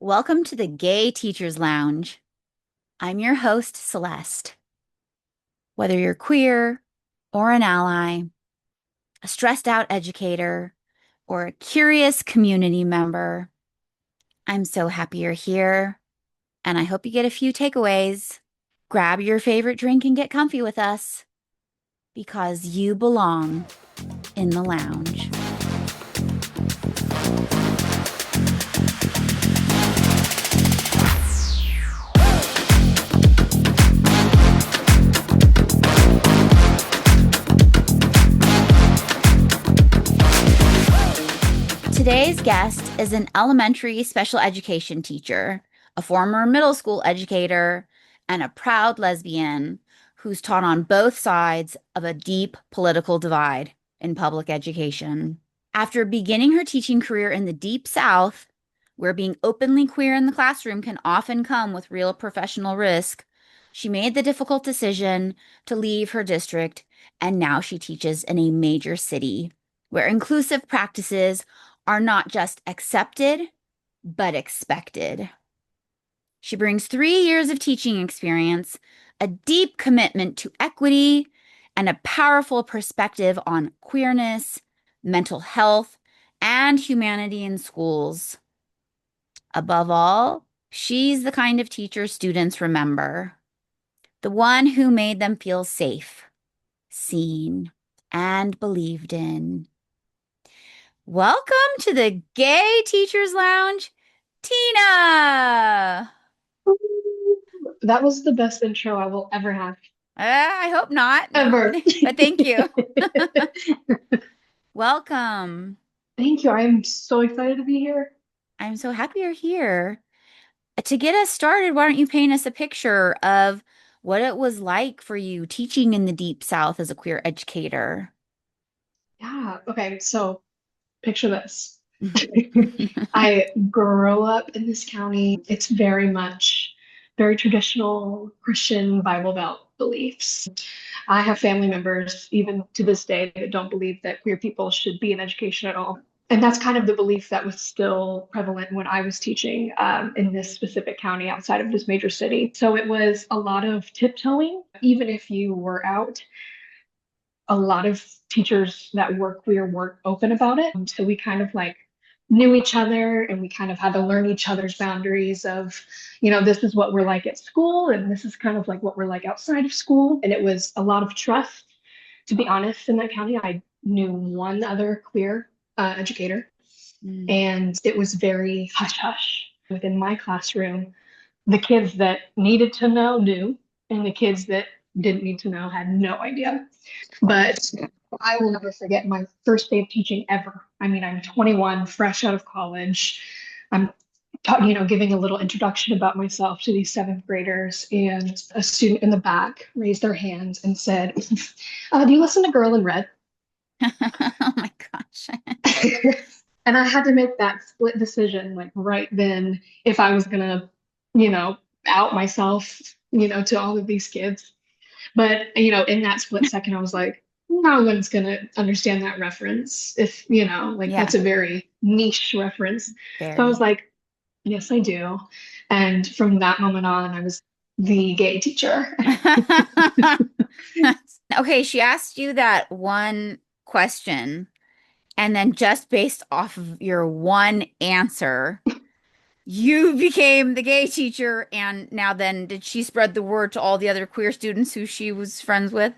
Welcome to the Gay Teachers Lounge. I'm your host, Celeste. Whether you're queer or an ally, a stressed out educator, or a curious community member, I'm so happy you're here, and I hope you get a few takeaways. Grab your favorite drink and get comfy with us, because you belong in the lounge. Today's guest is an elementary special education teacher, a former middle school educator, and a proud lesbian who's taught on both sides of a deep political divide in public education. After beginning her teaching career in the Deep South, where being openly queer in the classroom can often come with real professional risk, she made the difficult decision to leave her district, and now she teaches in a major city where inclusive practices are not just accepted, but expected. She brings 3 years of teaching experience, a deep commitment to equity, and a powerful perspective on queerness, mental health, and humanity in schools. Above all, she's the kind of teacher students remember, the one who made them feel safe, seen, and believed in. Welcome to the Gay Teachers Lounge, Tina. That was the best intro I will ever have. I hope not, Ever. but thank you. Welcome. Thank you. I am so excited to be here. I'm so happy you're here. To get us started, why don't you paint us a picture of what it was like for you teaching in the Deep South as a queer educator? Yeah. Okay. So picture this. I grew up in this county. It's very much very traditional Christian Bible Belt beliefs. I have family members, even to this day, that don't believe that queer people should be in education at all. And that's kind of the belief that was still prevalent when I was teaching in this specific county outside of this major city. So it was a lot of tiptoeing, even if you were out. A lot of teachers that were queer weren't open about it. So we kind of like knew each other and we kind of had to learn each other's boundaries of, this is what we're like at school and this is kind of like what we're like outside of school. And it was a lot of trust. To be honest, in that county, I knew one other queer educator, Mm. and it was very hush hush within my classroom. The kids that needed to know knew, and the kids that didn't need to know had no idea. But I will never forget my first day of teaching ever. I mean, I'm 21, fresh out of college. I'm giving a little introduction about myself to these seventh graders, and a student in the back raised their hands and said, "Do you listen to Girl in Red?" Oh my gosh. And I had to make that split decision, like right then, if I was gonna, out myself, to all of these kids. But, in that split second, I was like, no one's gonna understand that reference. If, like Yeah, that's a very niche reference. So I was very. like, yes, I do. And from that moment on, I was the gay teacher. Okay, she asked you that one question, and then just based off of your one answer, you became the gay teacher. And now then, did she spread the word to all the other queer students who she was friends with?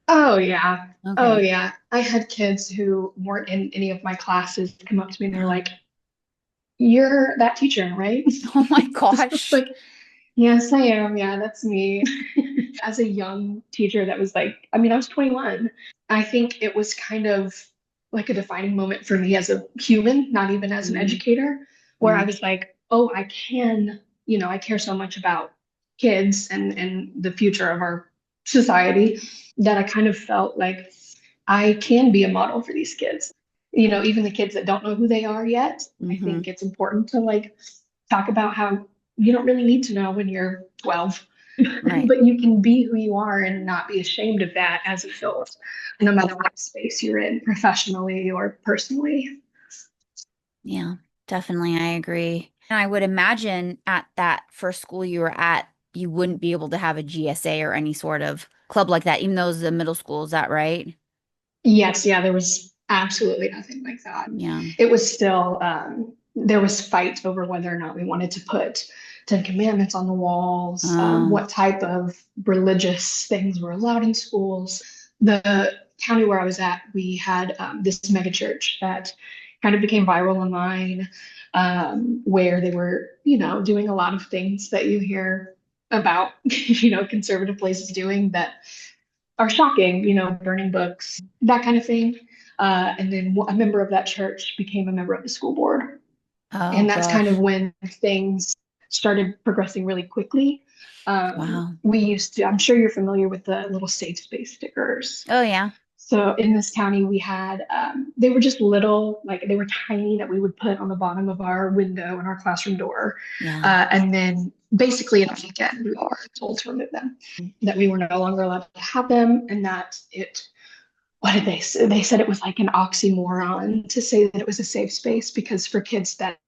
Oh yeah. Oh Okay. yeah. I had kids who weren't in any of my classes come up to me and they're like, "You're that teacher, right?" Oh my It's gosh. like, yes, I am. Yeah, that's me. As a young teacher, that was like, I mean, I was 21. I think it was kind of like a defining moment for me as a human, not even as an Mm, educator, where I mm, was like, oh, I care so much about kids and the future of our society that I kind of felt like I can be a model for these kids. Even the kids that don't know who they are yet, I hmm. think it's important to like talk about how you don't really need to know when you're 12, Right. but you can be who you are and not be ashamed of that as a adult, no matter what space you're in, professionally or personally. Yeah, definitely. I agree. And I would imagine at that first school you were at, you wouldn't be able to have a GSA or any sort of club like that, even though it's a middle school. Is that right? Yes, yeah, there was absolutely nothing like that. Yeah. It was still, there was fight over whether or not we wanted to put Ten Commandments on the walls, Oh, what type of religious things were allowed in schools. The county where I was at, we had this megachurch that kind of became viral online, where they were, doing a lot of things that you hear about, conservative places doing that are shocking, burning books, that kind of thing. And then a member of that church became a member of the school board. oh And that's kind of gosh. when things started progressing really quickly. Wow. We used to, I'm sure you're familiar with the little safe space stickers. Oh yeah. So in this county, we had, they were just little, like they were tiny that we would put on the bottom of our window and our classroom door. Yeah. And then basically in a weekend, we were told to remove them, that we were no longer allowed to have them, and that what did they say? They said it was like an oxymoron to say that it was a safe space because for kids that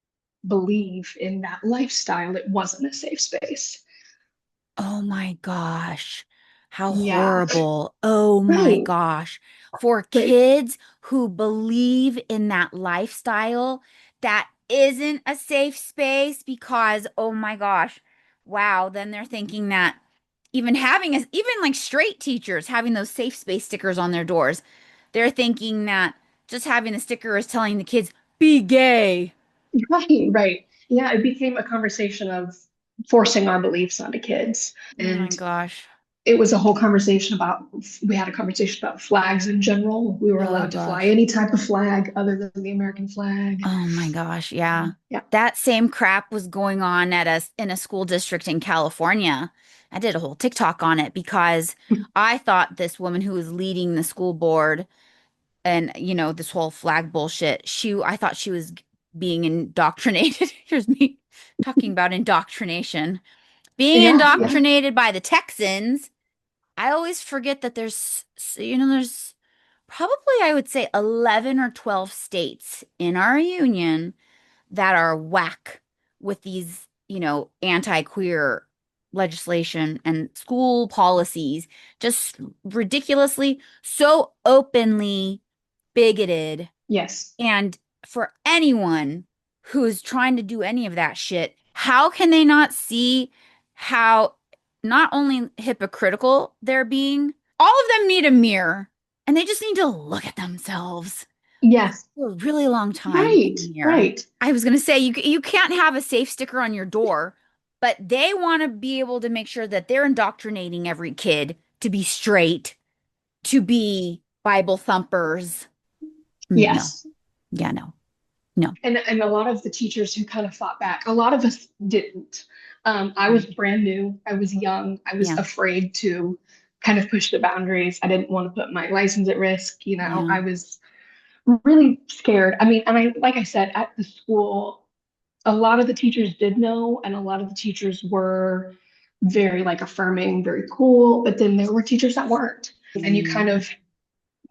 believe in that lifestyle, it wasn't a safe space. Oh my gosh. How Yeah. horrible. Oh my Right. gosh. For Right. kids who believe in that lifestyle, that isn't a safe space because, oh my gosh. Wow. Then they're thinking that even like straight teachers having those safe space stickers on their doors, they're thinking that just having the sticker is telling the kids, be gay. Right. Right. Yeah. It became a conversation of forcing our beliefs onto kids. Oh my And gosh. it was a whole conversation about, we had a conversation about flags in general. We were Oh allowed to fly gosh. any type of flag other than the American flag. Oh my gosh, yeah. Yeah. That same crap was going on at us in a school district in California. I did a whole TikTok on it because I thought this woman who was leading the school board and this whole flag bullshit, I thought she was being indoctrinated. Here's me talking about indoctrination. Being Yeah. Yeah. indoctrinated by the Texans. I always forget that there's probably I would say 11 or 12 states in our union that are whack with these, anti-queer legislation and school policies, just ridiculously so openly bigoted. Yes. And for anyone who's trying to do any of that shit, how can they not see how not only hypocritical they're being, all of them need a mirror and they just need to look at themselves Yes. for a really long time in Right. the mirror. Right. I was going to say you can't have a safe sticker on your door, but they want to be able to make sure that they're indoctrinating every kid to be straight, to be Bible thumpers. No. Yes. Yeah, no. No. And a lot of the teachers who kind of fought back, a lot of us didn't. I was Mm. brand new. I was young. I was Yeah. afraid to kind of push the boundaries. I didn't want to put my license at risk. Yeah. I was really scared. I mean, and like I said, at the school, a lot of the teachers did know, and a lot of the teachers were very like affirming, very cool. But then there were teachers that weren't, and you kind Mm. of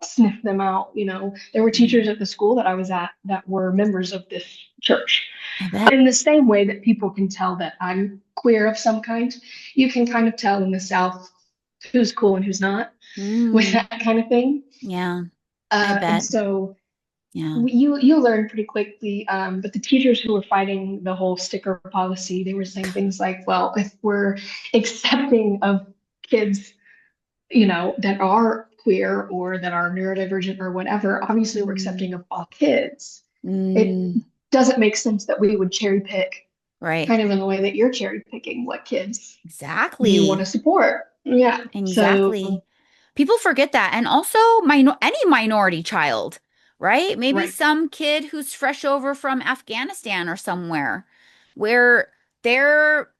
sniff them out. There were Yeah. teachers at the school that I was at that were members of this church. I bet. In the same way that people can tell that I'm queer of some kind, you can kind of tell in the South who's cool and who's not with Mm. that kind of thing. Yeah. I And bet. so Yeah. you learn pretty quickly. But the teachers who were fighting the whole sticker policy, they were saying things like, well, if we're accepting of kids that are queer or that are neurodivergent or whatever, obviously we're Mm. accepting of all kids. It Mm. doesn't make sense that we would cherry pick Right. kind of in the way that you're cherry picking what kids you want to Exactly. support. Yeah. Exactly. So, People forget that. And also any minority child, right? Maybe right. some kid who's fresh over from Afghanistan or somewhere where they're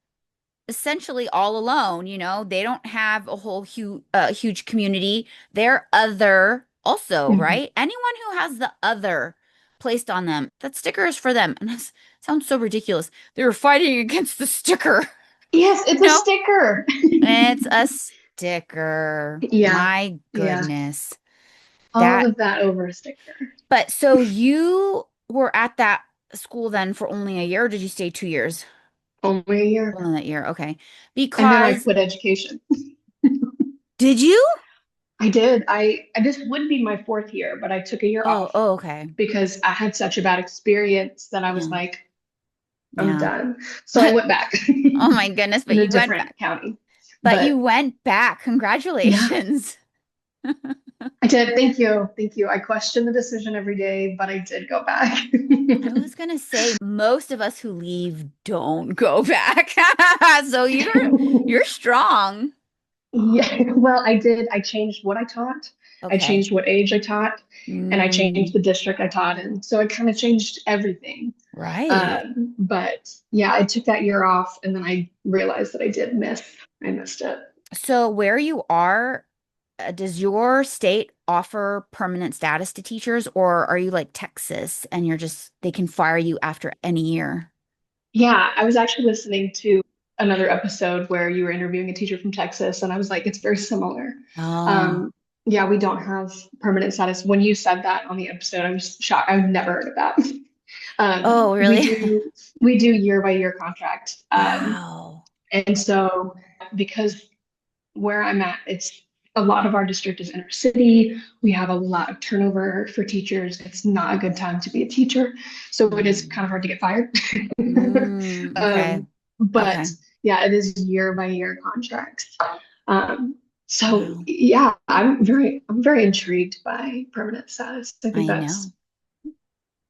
essentially all alone, they don't have a whole huge community. They're other also, Mhm. right? Anyone who has the other placed on them, that sticker is for them. And that sounds so ridiculous. They were fighting against the sticker, Yes, you it's a know? sticker. It's a sticker. Yeah. My Yeah. goodness. All That, of that over a sticker. but so you were at that. school then for only a year, or did you stay 2 years? Only a year. Only that year. Okay. And then I Because quit education. did you? I did. This would be my fourth year, but I took a year Oh, off oh, okay. because I had such a bad experience that I was Yeah. like, I'm Yeah. done. So I went back Oh my goodness, but in a you went different back. could But But you went back. yeah, Congratulations. I did. Thank you. Thank you. I question the decision every day, but I did go back. I was gonna say most of us who leave don't go back. So you're strong. Yeah, well, I did. I changed what I taught. I Okay. changed what age I taught, and I changed Mm, the district I taught in. So it kind of changed everything. right. But yeah, I took that year off, and then I realized that I missed it. So where you are, does your state offer permanent status to teachers, or are you like Texas and they can fire you after any year? Yeah, I was actually listening to another episode where you were interviewing a teacher from Texas, and I was like, it's very similar. Oh. Um, yeah, we don't have permanent status. When you said that on the episode, I was shocked. I've never heard of that. Oh, We really? do year by year contract. Wow. And so because where I'm at, it's a lot of our district is inner city. We have a lot of turnover for teachers. It's not a good time to be a teacher. So it is kind Mm. of hard to get fired. Okay. Um, but Okay. yeah, it is year by year contracts. Um, so Wow. yeah, I'm very intrigued by permanent status. I think I that's know.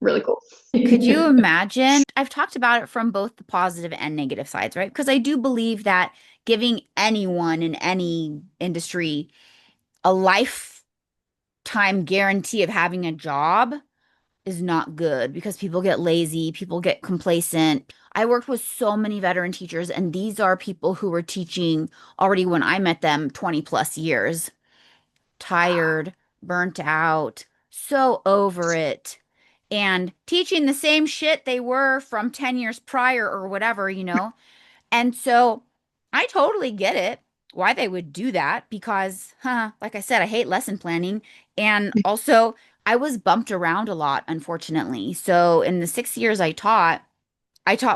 really cool. Could you imagine? I've talked about it from both the positive and negative sides, right? Because I do believe that giving anyone in any industry a lifetime guarantee of having a job is not good because people get lazy, people get complacent. I worked with so many veteran teachers, and these are people who were teaching already when I met them 20 plus years, tired, burnt out, so over it, and teaching the same shit they were from 10 years prior or whatever, you know? And so I totally get it why they would do that because, like I said, I hate lesson planning. And also, I was bumped around a lot, unfortunately. So in the 6 years I taught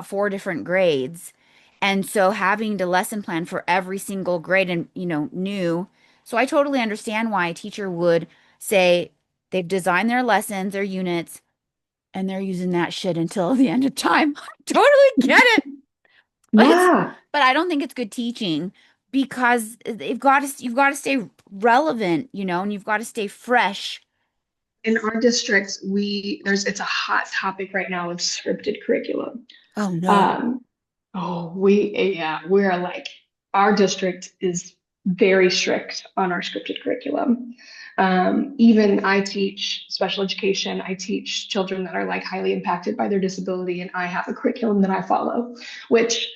four different grades. And so having to lesson plan for every single grade and, new. So I totally understand why a teacher would say they've designed their lessons, their units, and they're using that shit until the end of time. I totally get it. But it's Yeah. but I don't think it's good teaching because you've got to stay relevant, and you've got to stay fresh. In our district, it's a hot topic right now of scripted curriculum. Oh no. Um, yeah, we're like, our district is very strict on our scripted curriculum. Even I teach special education. I teach children that are like highly impacted by their disability, and I have a curriculum that I follow, which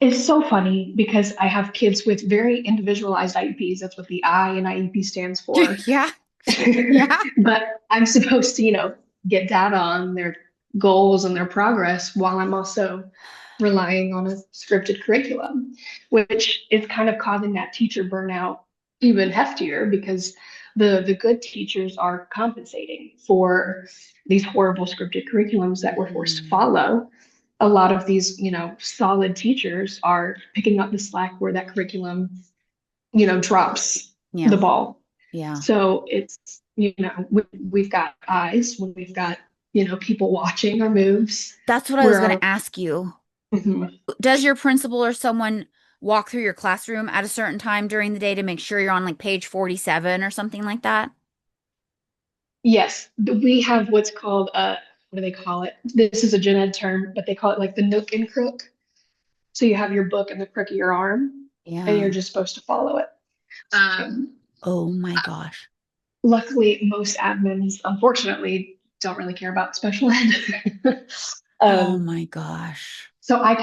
is so funny because I have kids with very individualized IEPs. That's what the I in IEP stands for. Yeah. Yeah. But I'm supposed to, get data on their goals and their progress while I'm also relying on a scripted curriculum, which is kind of causing that teacher burnout even heftier because the good teachers are compensating for these horrible scripted curriculums that we're forced to Mm, follow. A lot of these, solid teachers are picking up the slack where that curriculum, drops the yeah. ball. Yeah. So we've got eyes when we've got, people watching our moves. That's what I was We're going on, to ask you. Mhm. Does your principal or someone walk through your classroom at a certain time during the day to make sure you're on like page 47 or something like that? Yes, we have what's called what do they call it? This is a gen ed term, but they call it like the nook and crook. So you have your book in the crook of your arm, and you're Yeah. just supposed to follow it. Um, Oh my gosh. Luckily, most admins, unfortunately, don't really care about special ed. Oh um, my gosh. so I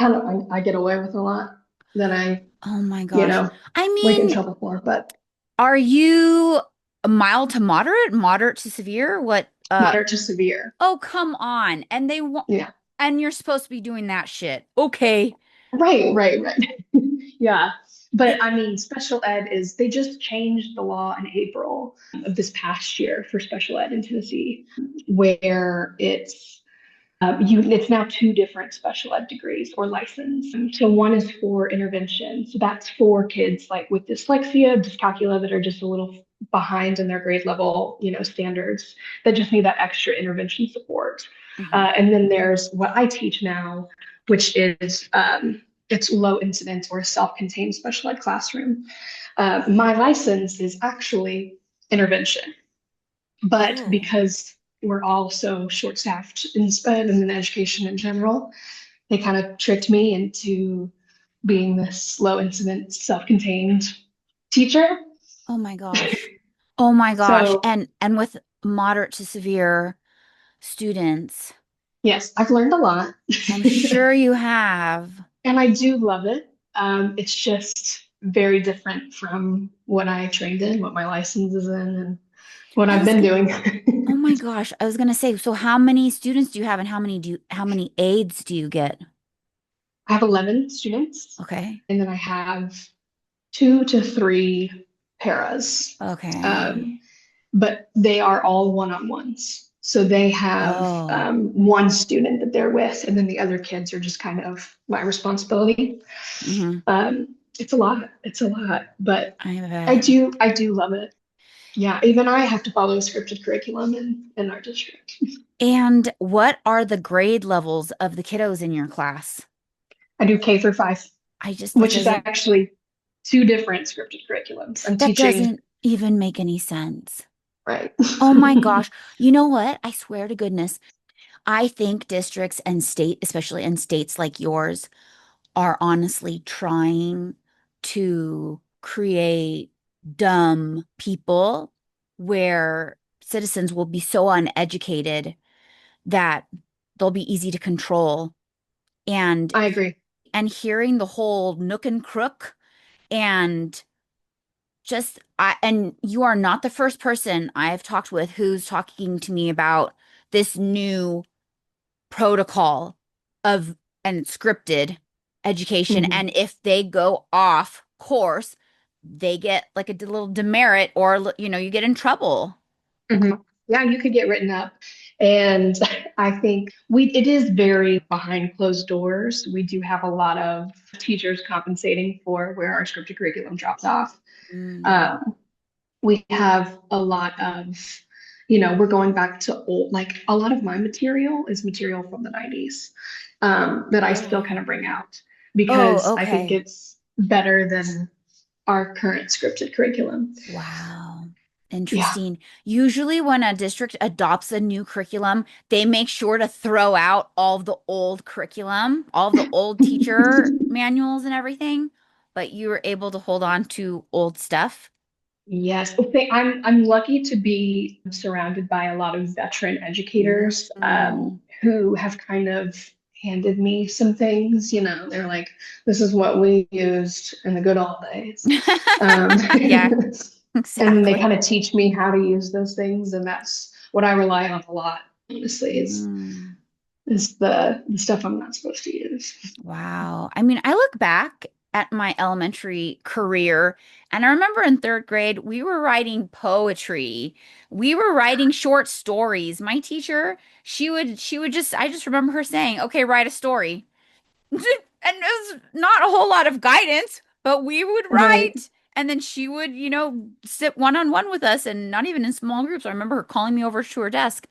get away with a lot that I, Oh my you gosh. know, I would get in mean, trouble for, but are you mild to moderate, moderate to severe? What moderate to severe. oh come on. And they want Yeah. and you're supposed to be doing that shit. Okay. Right. Yeah. But I mean, special ed they just changed the law in April of this past year for special ed in Tennessee, where it's It's now two different special ed degrees or license. So one is for intervention. So that's for kids like with dyslexia, dyscalculia that are just a little behind in their grade level, standards that just need that extra intervention support. Hmm. And then there's what I teach now, which is it's low incidence or self-contained special ed classroom. My license is actually intervention. But Oh, because we're all so short-staffed in SPED and in education in general, they kind of tricked me into being this low incident, self-contained teacher. oh my gosh. Oh my gosh. So And with moderate to severe students, yes, I've learned a lot, I'm sure you have. and I do love it. It's just very different from what I trained in, what my license is in, and what I I've was been gonna, doing. oh my gosh, I was gonna say, so how many students do you have and how many aides do you get? I have 11 students, Okay. and then I have 2 to 3 paras. Okay. Um, but they are all one-on-ones. So they have Oh, one student that they're with, and then the other kids are just kind of my responsibility. hmm. It's a lot. It's a lot, but I I bet. do, I do love it. Yeah, even I have to follow a scripted curriculum in our district. And what are the grade levels of the kiddos in your class? I do K through 5, That which is doesn't, actually two different scripted curriculums. I'm that teaching, doesn't even make any sense. right? Oh my gosh. You know what? I swear to goodness, I think districts and state, especially in states like yours, are honestly trying to create dumb people where citizens will be so uneducated that they'll be easy to control. And I agree. and hearing the whole nook and crook and just I and you are not the first person I've talked with who's talking to me about this new protocol of and scripted education. Mhm. And if they go off course, they get like a little demerit or, you get in trouble. Mhm. Yeah, you could get written up. And I think it is very behind closed doors. We do have a lot of teachers compensating for where our scripted curriculum drops off. Mm. Um, we have a lot of, we're going back to old, like a lot of my material is material from the 90s that I still kind Oh. of bring out Oh, because I think okay. it's better than our current scripted curriculum. Wow. Yeah. Interesting. Usually, when a district adopts a new curriculum, they make sure to throw out all of the old curriculum, all of the old teacher manuals and everything, but you were able to hold on to old stuff. Yes, okay. I'm lucky to be surrounded by a lot of veteran educators Mm. who have kind of handed me some things. They're like, "This is what we used in the good old days," um, Yeah, and they exactly. kind of teach me how to use those things, and that's what I rely on a lot. Honestly, Mm. is the stuff I'm not supposed to use. Wow. I mean, I look back at my elementary career and I remember in third grade, we were writing poetry. We were writing short stories. My teacher, I just remember her saying, okay, write a story. And it was not a whole lot of guidance, but we would Right. write. And then she would, sit one on one with us and not even in small groups. I remember her calling me over to her desk,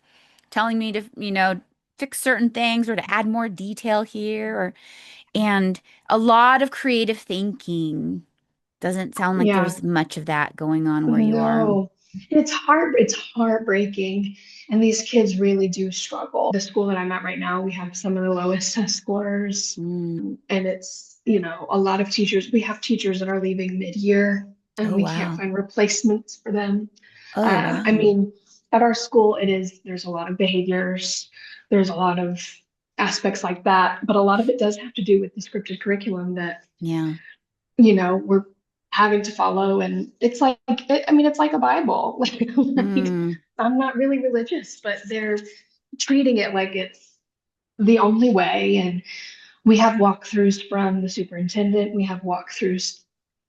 telling me to, fix certain things or to add more detail here and a lot of creative thinking. Doesn't sound like Yeah. there's much of that going on where you are. No, it's heartbreaking. And these kids really do struggle. The school that I'm at right now, we have some of the lowest test scores. Mm. And it's, a lot of teachers, we have teachers that are leaving mid-year and Oh, we can't wow. find replacements for them. Oh, I wow. mean, at our school, there's a lot of behaviors, there's a lot of aspects like that, but a lot of it does have to do with the scripted curriculum that Yeah. we're having to follow. And it's like, I mean, it's like a Bible. Like, Mm. I'm not really religious, but they're treating it like it's the only way. And we have walkthroughs from the superintendent. We have walkthroughs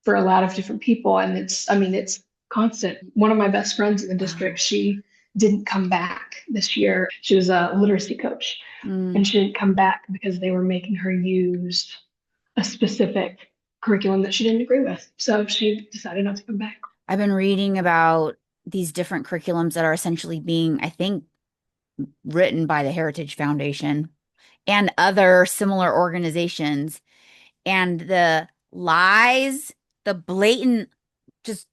for a lot of different people. And I mean, it's constant. One of my best friends in the Wow. district, she didn't come back this year. She was a literacy coach, Mm. and she didn't come back because they were making her use a specific curriculum that she didn't agree with. So she decided not to come back. I've been reading about these different curriculums that are essentially being, I think, written by the Heritage Foundation and other similar organizations. And the lies, the blatant, just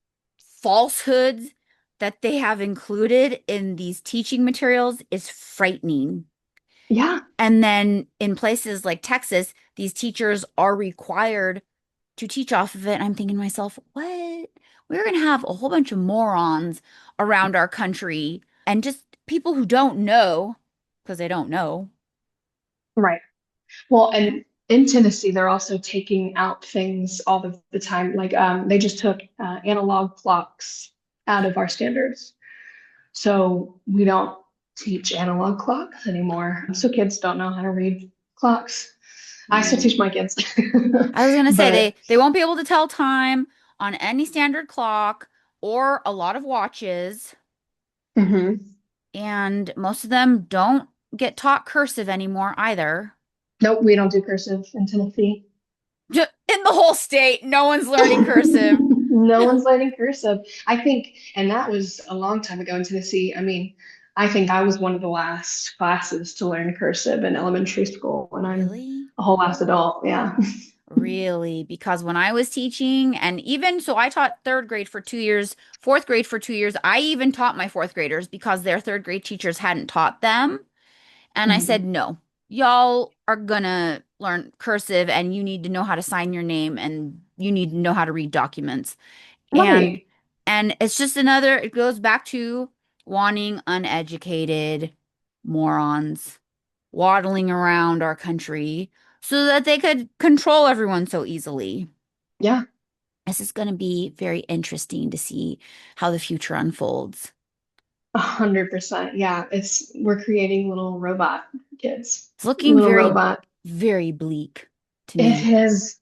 falsehoods that they have included in these teaching materials is frightening. Yeah, And then in places like Texas, these teachers are required to teach off of it. And I'm thinking to myself, what? We're going to have a whole bunch of morons around our country and just people who don't know because they don't know. right. Well, and in Tennessee, they're also taking out things all the time. Like they just took analog clocks out of our standards. So we don't teach analog clocks anymore. So kids don't know how to read clocks. I still Mm. teach my kids, I was going to say but they won't be able to tell time on any standard clock or a lot of watches, mhm. and most of them don't get taught cursive anymore either. Nope, we don't do cursive in Tennessee. In the whole state, no one's learning cursive. No one's learning cursive. I think, and that was a long time ago in Tennessee. I mean, I think I was one of the last classes to learn cursive in elementary school, and I'm Really? a whole last adult. Yeah. Really? Because when I was teaching, and even so, I taught third grade for 2 years, fourth grade for 2 years. I even taught my fourth graders because their third grade teachers hadn't taught them. And I said, Mhm. no, y'all are gonna learn cursive and you need to know how to sign your name and you need to know how to read documents. And Right. it's just another, it goes back to wanting uneducated morons waddling around our country so that they could control everyone so easily. Yeah. This is going to be very interesting to see how the future unfolds. 100%. Yeah. We're creating little robot kids, It's looking little very, robot. very bleak to It me. is.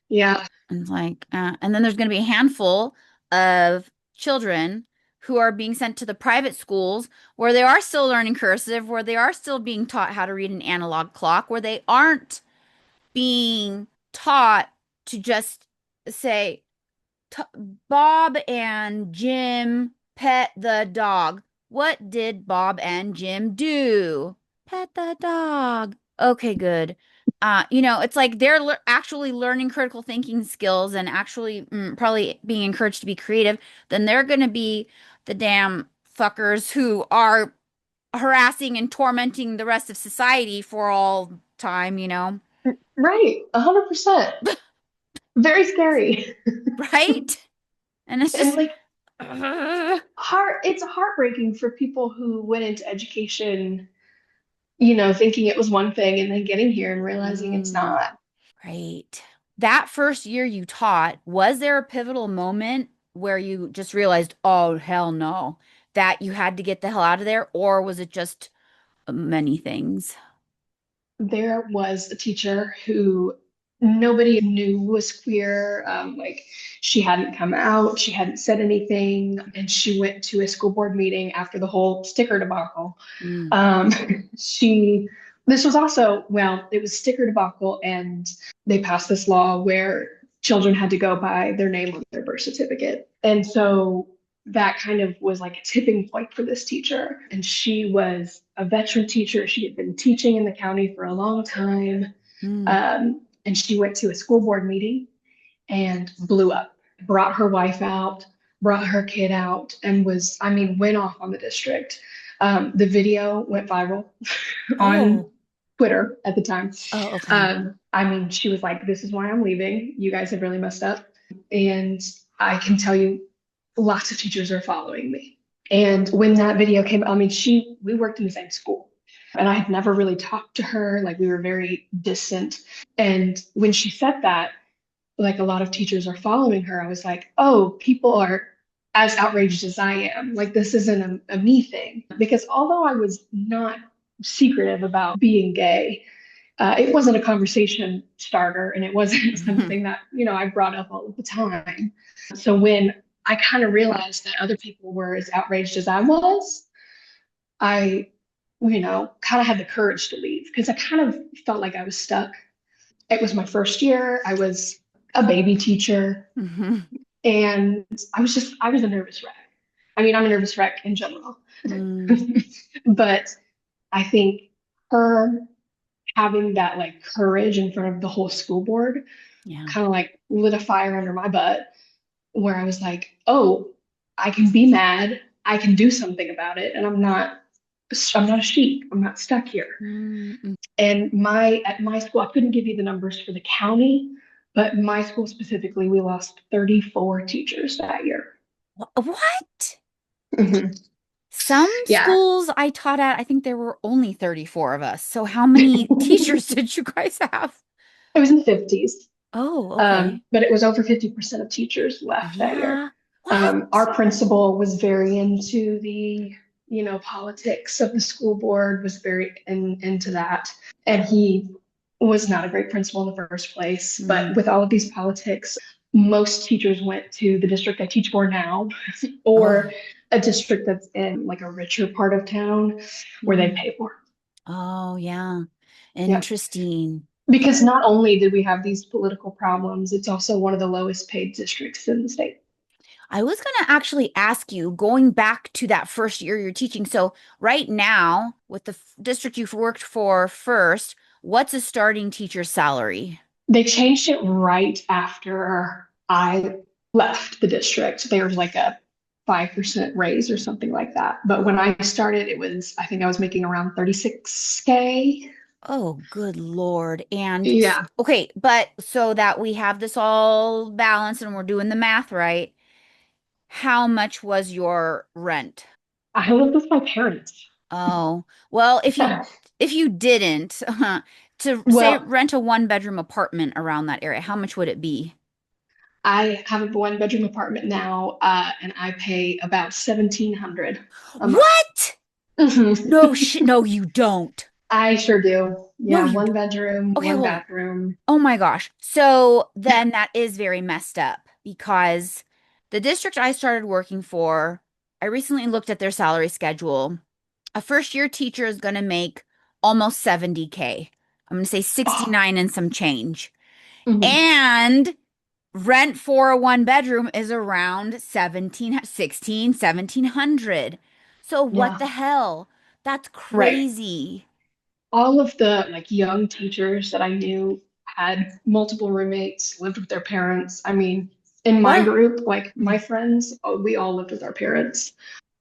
Yeah. And it's like, and then there's going to be a handful of children who are being sent to the private schools where they are still learning cursive, where they are still being taught how to read an analog clock, where they aren't being taught to just say, T Bob and Jim pet the dog. What did Bob and Jim do? Pet the dog. Okay, good. It's like they're actually learning critical thinking skills and actually probably being encouraged to be creative. Then they're going to be the damn fuckers who are harassing and tormenting the rest of society for all time, Right. 100%. Very scary. right? And it's And just, like ugh. it's heartbreaking for people who went into education, thinking it was one thing and then getting here and realizing it's Mm. not. Right. That first year you taught, was there a pivotal moment where you just realized, oh, hell no, that you had to get the hell out of there? Or was it just many things? There was a teacher who nobody knew was queer. Like she hadn't come out, she hadn't said anything, and she went to a school board meeting after the whole sticker debacle. Mm. Um, she, this was also, well, it was sticker debacle, and they passed this law where children had to go by their name on their birth certificate. And so that kind of was like a tipping point for this teacher. And she was a veteran teacher. She had been teaching in the county for a long time. Mm. And she went to a school board meeting and blew up, brought her wife out, brought her kid out, and I mean, went off on the district. The video went viral on Oh, Twitter at the time. oh, okay. I mean, she was like, "This is why I'm leaving. You guys have really messed up." And I can tell you, lots of teachers are following me. And when that video came, I mean, we worked in the same school. And I had never really talked to her. Like we were very distant. And when she said that, like a lot of teachers are following her, I was like, oh, people are as outraged as I am. Like this isn't a me thing. Because although I was not secretive about being gay, it wasn't a conversation starter and it wasn't something that, I brought up all of the time. So when I kind of realized that other people were as outraged as I was, I, kind of had the courage to leave because I kind of felt like I was stuck. It was my first year. I was a baby teacher Hmm. and I was a nervous wreck. I mean, I'm a nervous wreck in general. Mm, But I think her having that like courage in front of the whole school board yeah. kind of like lit a fire under my butt where I was like, oh, I can be mad. I can do something about it. And I'm not a sheep. I'm not stuck here. Mm, And at my school, I couldn't give you the numbers for the county, but my school specifically, we lost 34 teachers that year. what? Mhm. Some Yeah, schools I taught at, I think there were only 34 of us. So how many teachers did you guys have? it was in the 50s. Oh, okay. But it was over 50% of teachers left that year. Yeah. What? Our principal was very into the, politics of the school board, was very into that. And he was not a great principal in the first place. But Mm. with all of these politics, most teachers went to the district I teach for now, Oh. or a district that's in like a richer part of town where they Mm. pay more. Oh, yeah. Yeah. Interesting. Because not only did we have these political problems, it's also one of the lowest paid districts in the state. I was going to actually ask you, going back to that first year you're teaching. So, right now, with the district you've worked for first, what's a starting teacher's salary? They changed it right after I left the district. There was like a 5% raise or something like that. But when I started, I think I was making around 36K. Oh, good Lord. And Yeah. okay, but so that we have this all balanced and we're doing the math right, how much was your rent? I lived with my parents. Oh, well, if you didn't, to say Well, rent a one bedroom apartment around that area, how much would it be? I have a one bedroom apartment now, and I pay about 1,700 a month. What? No Mhm. shit. No, you don't. I sure do. No, Yeah, you one don't. bedroom, Okay, one hold on. bathroom. Oh my gosh. So then that is very messed up because the district I started working for, I recently looked at their salary schedule. A first year teacher is going to make almost 70K. I'm going to say Oh, 69 and some change. mhm. And rent for a one bedroom is around 1700. So what Yeah. the hell? That's Right. crazy. All of the like young teachers that I knew had multiple roommates, lived with their parents. I mean, in my What? group, like my Mm, friends, we all lived with our parents,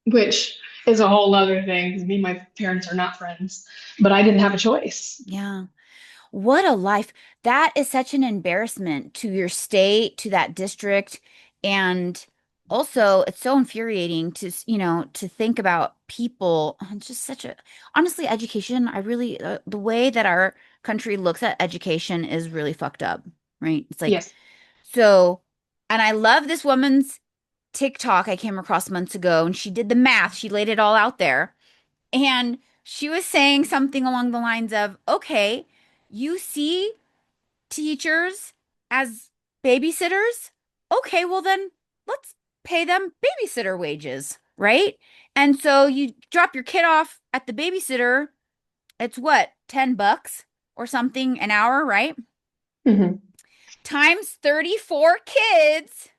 which is a whole other thing because me and my parents are not friends, but I didn't have a choice. yeah. What a life. That is such an embarrassment to your state, to that district. And also, it's so infuriating to, to think about people. Just such a, honestly, education, I really, the way that our country looks at education is really fucked up, right? It's like, Yes. so, and I love this woman's TikTok I came across months ago, and she did the math. She laid it all out there. And she was saying something along the lines of, okay, you see teachers as babysitters? Okay, well then let's pay them babysitter wages, right? And so you drop your kid off at the babysitter, it's what, $10 or something an hour, right? Hmm. Times 34 kids,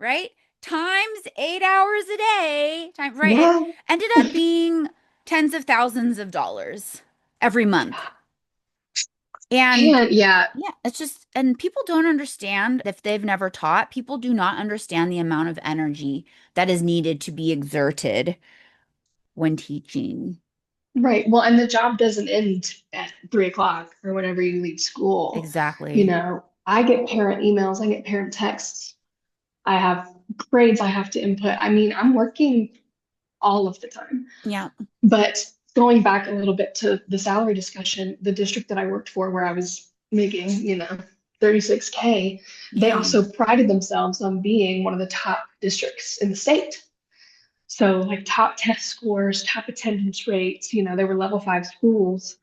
right? Times 8 hours a day, time, right? It Yeah. ended up being tens of thousands of dollars every month. And And yeah, yeah, it's just, and people don't understand if they've never taught, people do not understand the amount of energy that is needed to be exerted when teaching. right. Well, and the job doesn't end at 3 o'clock or whenever you leave school. Exactly. I get parent emails, I get parent texts, I have grades I have to input. I mean, I'm working all of the time. Yeah. But going back a little bit to the salary discussion, the district that I worked for where I was making, 36K, they Yeah. also prided themselves on being one of the top districts in the state. So like top test scores, top attendance rates, they were level five schools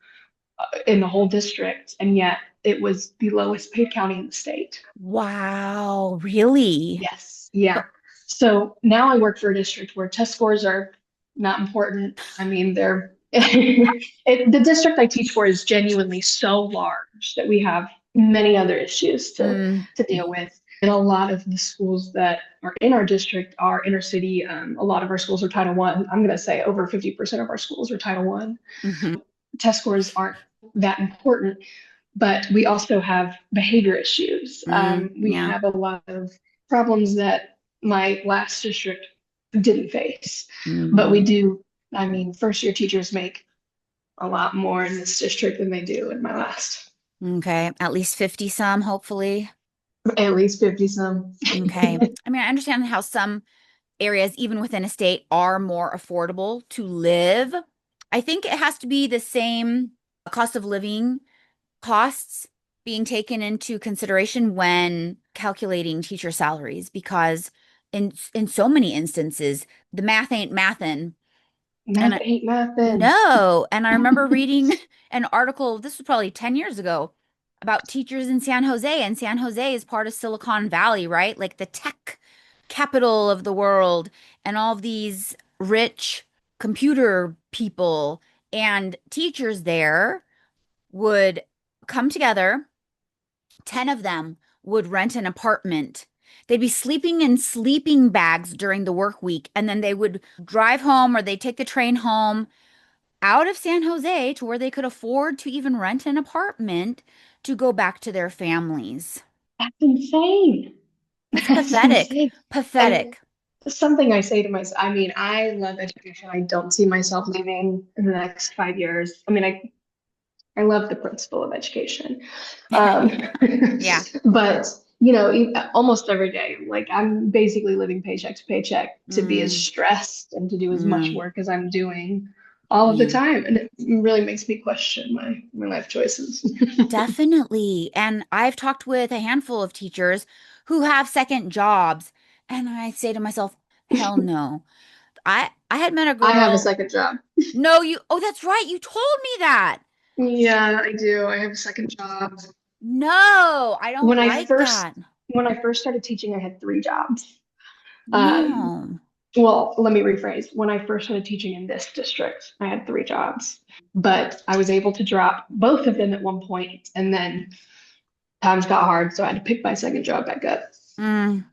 in the whole district, and yet it was the lowest paid county in the state. Wow. Really? Yes. Yeah. But So now I work for a district where test scores are not important. I mean, the district I teach for is genuinely so large that we have many other issues Mm, to deal with. And a lot of the schools that are in our district are inner city. A lot of our schools are Title One. I'm going to say over 50% of our schools are Title One. hmm Test scores aren't that important, but we also have behavior issues. We yeah. have a lot of problems that my last district didn't face, but we hmm do. I mean, first year teachers make a lot more in this district than they do in my last. Okay. At least 50 some, hopefully. At least 50 some. Okay. I mean, I understand how some areas, even within a state, are more affordable to live. I think it has to be the same cost of living costs being taken into consideration when calculating teacher salaries because in so many instances the math ain't mathin'. Math And ain't nothing. no, and I remember reading an article, this was probably 10 years ago, about teachers in San Jose, and San Jose is part of Silicon Valley, right? Like the tech capital of the world, and all of these rich computer people and teachers there would come together. 10 of them would rent an apartment. They'd be sleeping in sleeping bags during the work week, and then they would drive home or they'd take the train home out of San Jose to where they could afford to even rent an apartment to go back to their families. That's insane. It's That's pathetic. insane. And Pathetic. something I say to myself, I mean, I love education. I don't see myself leaving in the next 5 years. I mean, I love the principle of education. Um, Yeah. but, you know, almost every day, like I'm basically living paycheck to paycheck to be as Mm, stressed and to do as much yeah. work as I'm doing all of the Yeah. time. And it really makes me question my life choices. Definitely. And I've talked with a handful of teachers who have second jobs, and I say to myself, hell no. I had met a I have a girl. second job. No, you, oh, that's right. You told me that. Yeah, I do. I have a second job. No, I When don't I like first that. when I first started teaching, I had three jobs. Um, No. well, let me rephrase. When I first started teaching in this district, I had three jobs, but I was able to drop both of them at one point, and then times got hard, so I had to pick my second job back up. Mm.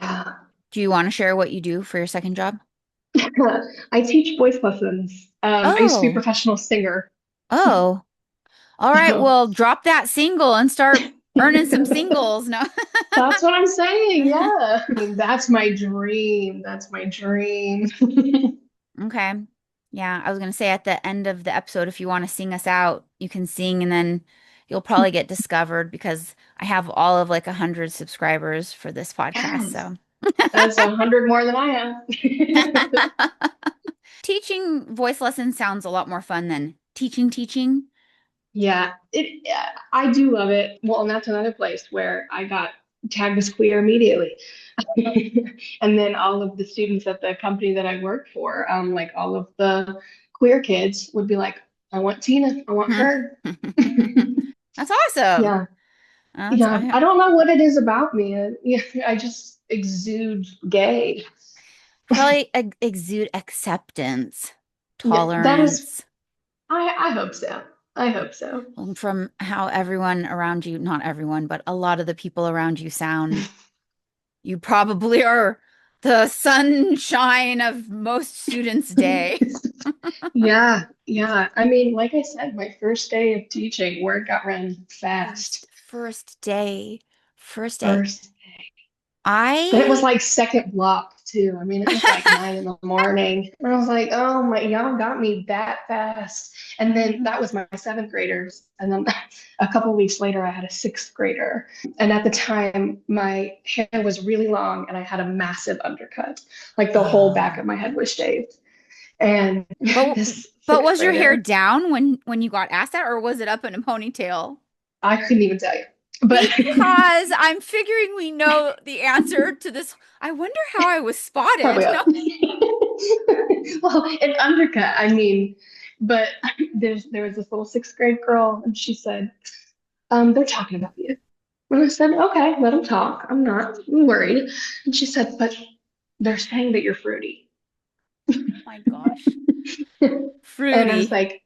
Yeah. Do you want to share what you do for your second job? I teach voice lessons. I used to be a Oh, professional singer. oh. All right. So Well, drop that single and start earning some singles. No. that's what I'm saying. Yeah. I mean, that's my dream. That's my dream. Okay. Yeah, I was gonna say at the end of the episode, if you want to sing us out, you can sing and then you'll probably get discovered because I have all of like 100 subscribers for this podcast. Yes. So That's 100 more than I have. teaching voice lessons sounds a lot more fun than teaching. Yeah, I do love it. Well, and that's another place where I got tagged as queer immediately. And then all of the students at the company that I work for, like all of the queer kids would be like, I want Tina, I want her. That's awesome. Yeah, That's yeah. I don't know what it is about me. Yeah, I just exude gay. probably exude acceptance, Yeah, that is, tolerance. I hope so. I hope so. From how everyone around you, not everyone, but a lot of the people around you sound, you probably are the sunshine of most students' day. Yeah, yeah. I mean, like I said, my first day of teaching, word got around fast. First day. First day. First, and it was I like second block too. I mean, it was like 9 in the morning. And I was like, oh my, y'all got me that fast. And then that was my seventh graders. And then a couple of weeks later, I had a sixth grader. And at the time, my hair was really long and I had a massive undercut. Like the whole back oh. of my head was shaved. And But this but sixth was your hair grader, down when you got asked that, or was it up in a ponytail? I couldn't even tell you. But Because I'm figuring we know the answer to this. I wonder how I was probably spotted. up. No. Well, an undercut. I mean, but there was this little sixth grade girl, and she said, they're talking about you. And I said, okay, let them talk. I'm not worried. And she said, but they're saying that you're fruity. Oh my gosh. And I was Fruity. like,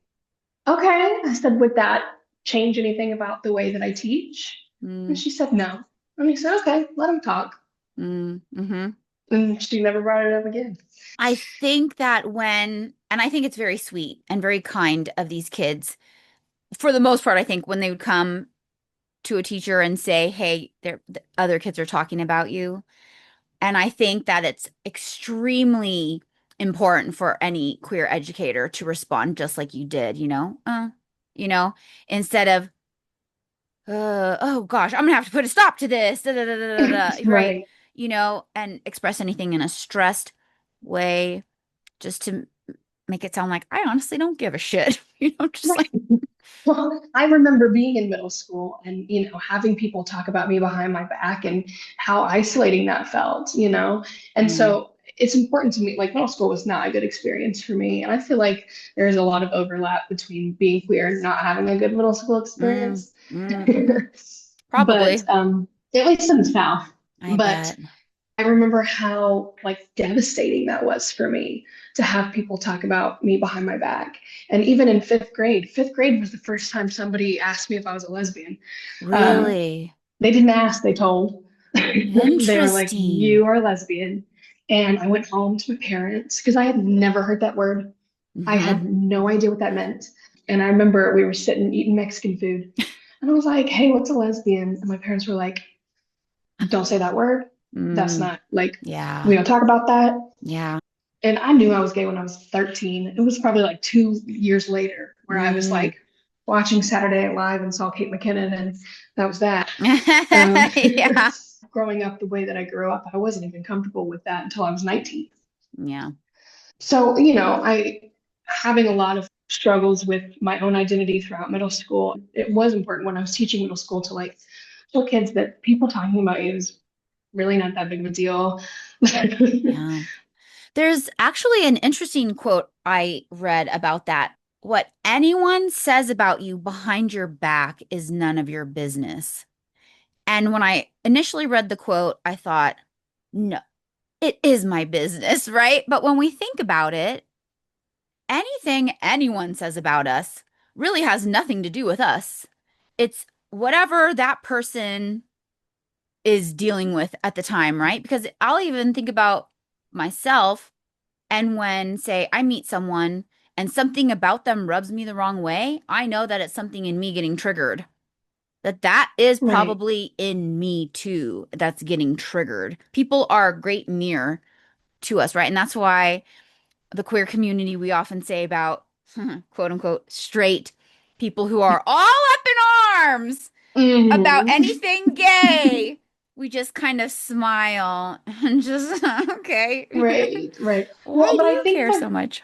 okay. I said, would that change anything about the way that I teach? And Mm, she said, no. And he said, okay, let him talk. mm-hmm. And she never brought it up again. I think that and I think it's very sweet and very kind of these kids. For the most part, I think when they would come to a teacher and say, "Hey, the other kids are talking about you." And I think that it's extremely important for any queer educator to respond just like you did, you know, instead of, oh gosh, I'm gonna have to put a stop to this, da, da, da, da, da, da, right? Right. And express anything in a stressed way just to make it sound like I honestly don't give a shit, just Right. like, Well, I remember being in middle school and, having people talk about me behind my back and how isolating that felt. And yeah, so it's important to me, like middle school was not a good experience for me. And I feel like there's a lot of overlap between being queer and not having a good middle school experience. mm-hmm. But Probably, at least in the South. I But bet. I remember how like devastating that was for me to have people talk about me behind my back. And even in fifth grade was the first time somebody asked me if I was a lesbian. Um, Really they didn't ask, they told. They were like, interesting. "You are a lesbian." And I went home to my parents because I had never heard that word. I Hmm. had no idea what that meant. And I remember we were sitting eating Mexican food. And I was like, "Hey, what's a lesbian?" And my parents were like, "Don't say that word. That's Mm, not like, we yeah. don't talk about that." Yeah. And I knew I was gay when I was 13. It was probably like 2 years later where I was Mm. like watching Saturday Night Live and saw Kate McKinnon, and that was that. Um, Yeah. growing up the way that I grew up, I wasn't even comfortable with that until I was 19. Yeah. So, I having a lot of struggles with my own identity throughout middle school. It was important when I was teaching middle school to like show kids that people talking about you is really not that big of a deal. Yeah. There's actually an interesting quote I read about that. What anyone says about you behind your back is none of your business. And when I initially read the quote, I thought, no, it is my business, right? But when we think about it, anything anyone says about us really has nothing to do with us. It's whatever that person is dealing with at the time, right? Because I'll even think about myself and when, say, I meet someone and something about them rubs me the wrong way, I know that it's something in me getting triggered. That is Right. probably in me too, that's getting triggered. People are a great mirror to us, right? And that's why the queer community, we often say about quote unquote straight people who are all up in arms about Mhm. anything gay. We just kind of smile and just, okay. Right, right. Why Well, do but I you think care that so much?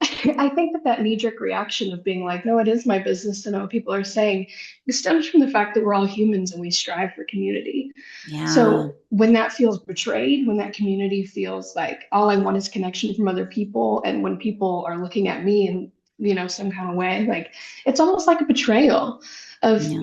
I think that that knee-jerk reaction of being like, no, it is my business to know what people are saying, it stems from the fact that we're all humans and we strive for community. Yeah. So when that feels betrayed, when that community feels like all I want is connection from other people, and when people are looking at me in, some kind of way, like it's almost like a betrayal of Yeah.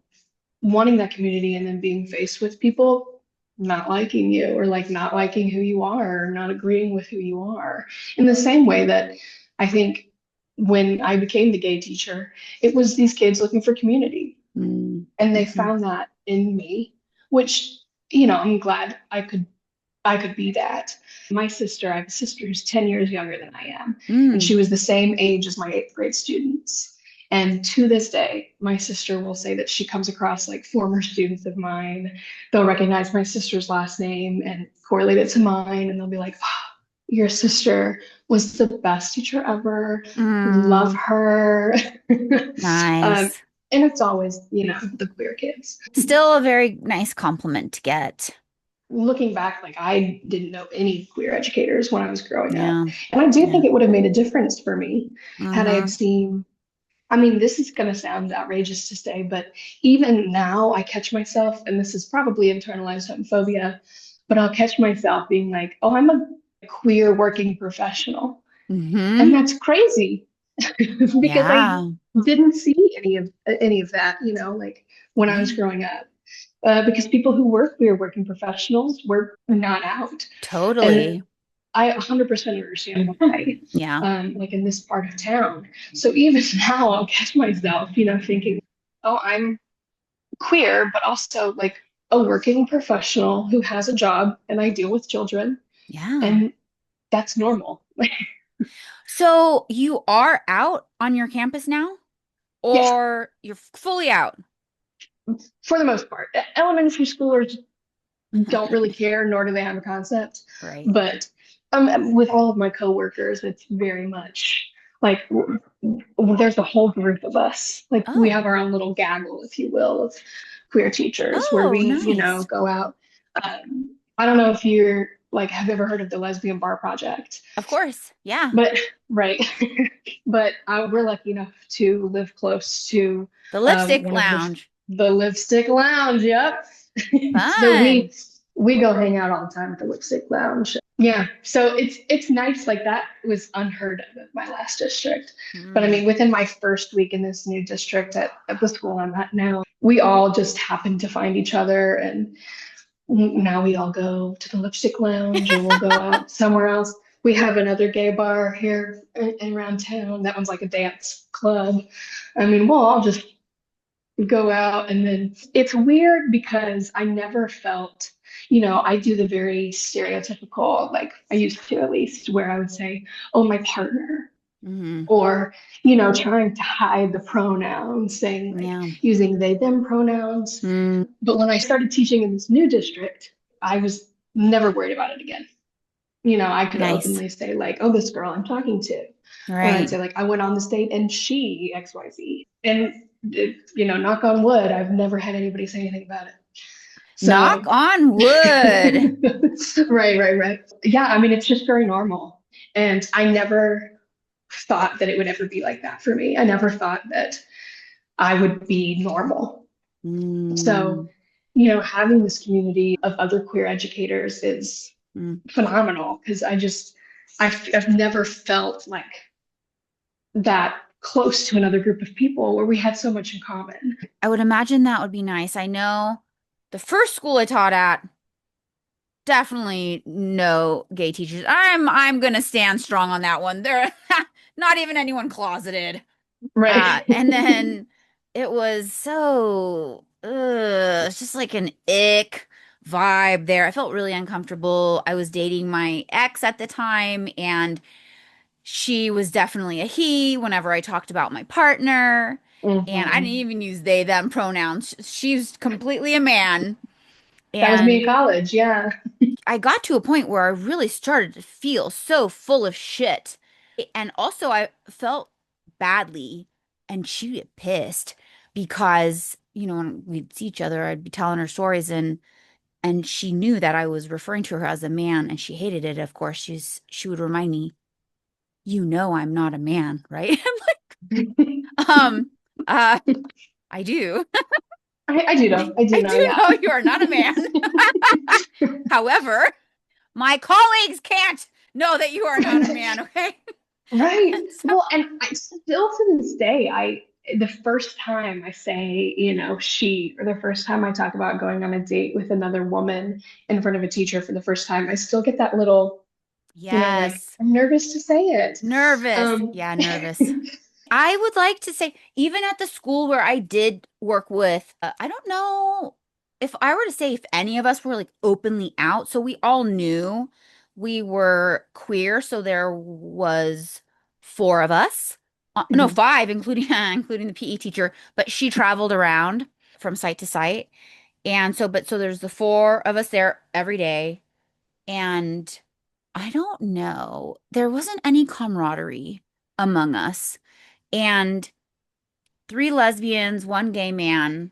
wanting that community and then being faced with people not liking you or like not liking who you are or not agreeing with who you are. In the same way that I think when I became the gay teacher, it was these kids looking for community and they Mm-hmm. found that in me, which, I'm glad I could be that. I have a sister who's 10 years younger than I am, and Mm. she was the same age as my eighth grade students. And to this day, my sister will say that she comes across like former students of mine. They'll recognize my sister's last name and correlate it to mine, and they'll be like, oh, your sister was the best teacher ever. Love Mm. her. um, Nice. and it's always, the queer kids. Still a very nice compliment to get. Looking back, like I didn't know any queer educators when I was growing up. Yeah. And I do Yeah. think it would have made a difference for me had I had Mm-hmm. seen, I mean, this is going to sound outrageous to say, but even now I catch myself, and this is probably internalized homophobia, but I'll catch myself being like, oh, I'm a queer working professional. And Mm-hmm. that's crazy because I Yeah. didn't see any of that, like when I was Yeah. growing up. Because people who were queer working professionals were not out. And Totally. I 100% understand why, Yeah. like in this part of town. So even now, I'll catch myself, thinking, oh, I'm queer, but also like a working professional who has a job and I deal with children, Yeah. and that's normal. So you are out on your campus now, Yeah, or you're fully out? for the most part. Elementary schoolers don't really care, nor do they have a concept. Right. But with all of my coworkers, it's very much like there's a whole group of us. Like we Oh. have our own little gaggle, if you will, of queer teachers where Oh, we, nice. go out. I don't know if you're like have ever heard of the Lesbian Bar Project, Of course. Yeah. but right. But we're lucky enough to live close to The lipstick one of lounge. the Lipstick Lounge. Yep. So Fun. we go hang out all the time at the Lipstick Lounge. Yeah. So it's nice. Like that was unheard of at my last district. But I Mm. mean, within my first week in this new district at the school I'm at now, we all just happened to find each other, and now we all go to the Lipstick Lounge or we'll go out somewhere else. We have another gay bar here around town. That one's like a dance club. I mean, we'll all just go out, and then it's weird because I never felt, I do the very stereotypical, like I used to at least, where I would say, oh, my partner, Hmm. or, trying to hide the pronouns, saying like Yeah. using they, them pronouns. Mm. But when I started teaching in this new district, I was never worried about it again. I could Nice. openly say like, oh, this girl I'm talking to. Or I'd Right. say like, I went on this date and she XYZ. And, knock on wood, I've never had anybody say anything about it. Knock So, on wood. right, right, right. Yeah, I mean, it's just very normal. And I never thought that it would ever be like that for me. I never thought that I would be normal. So, Mm. having this community of other queer educators is Mm. phenomenal because I've never felt like that close to another group of people where we had so much in common. I would imagine that would be nice. I know the first school I taught at, definitely no gay teachers. I'm gonna stand strong on that one. There not even anyone closeted. Right. And then it was so it's just like an ick vibe there. I felt really uncomfortable. I was dating my ex at the time, and she was definitely a he whenever I talked about my partner. And I didn't Hmm. even use they, them pronouns. She's completely a man. That was me And in college. Yeah. I got to a point where I really started to feel so full of shit. And also, I felt badly, and she'd get pissed because, when we'd see each other, I'd be telling her stories, and she knew that I was referring to her as a man, and she hated it. Of course, she would remind me, I'm not a man, right? I'm like, uh, I do. I do know. I do I know. do Yeah. know you are not a man. However, my colleagues can't know that you are not a man, okay? Right. And so, Well, and I still to this day, the first time I say, she, or the first time I talk about going on a date with another woman in front of a teacher for the first time, I still get that little, like yes, I'm nervous to say it. nervous. Um, Yeah, nervous. I would like to say, even at the school where I did work with, I don't know if I were to say if any of us were like openly out. So we all knew we were queer. So there was four of us. No, mhm. five, including including the PE teacher. But she traveled around from site to site, and so there's the four of us there every day, and I don't know, there wasn't any camaraderie among us. And three lesbians, one gay man.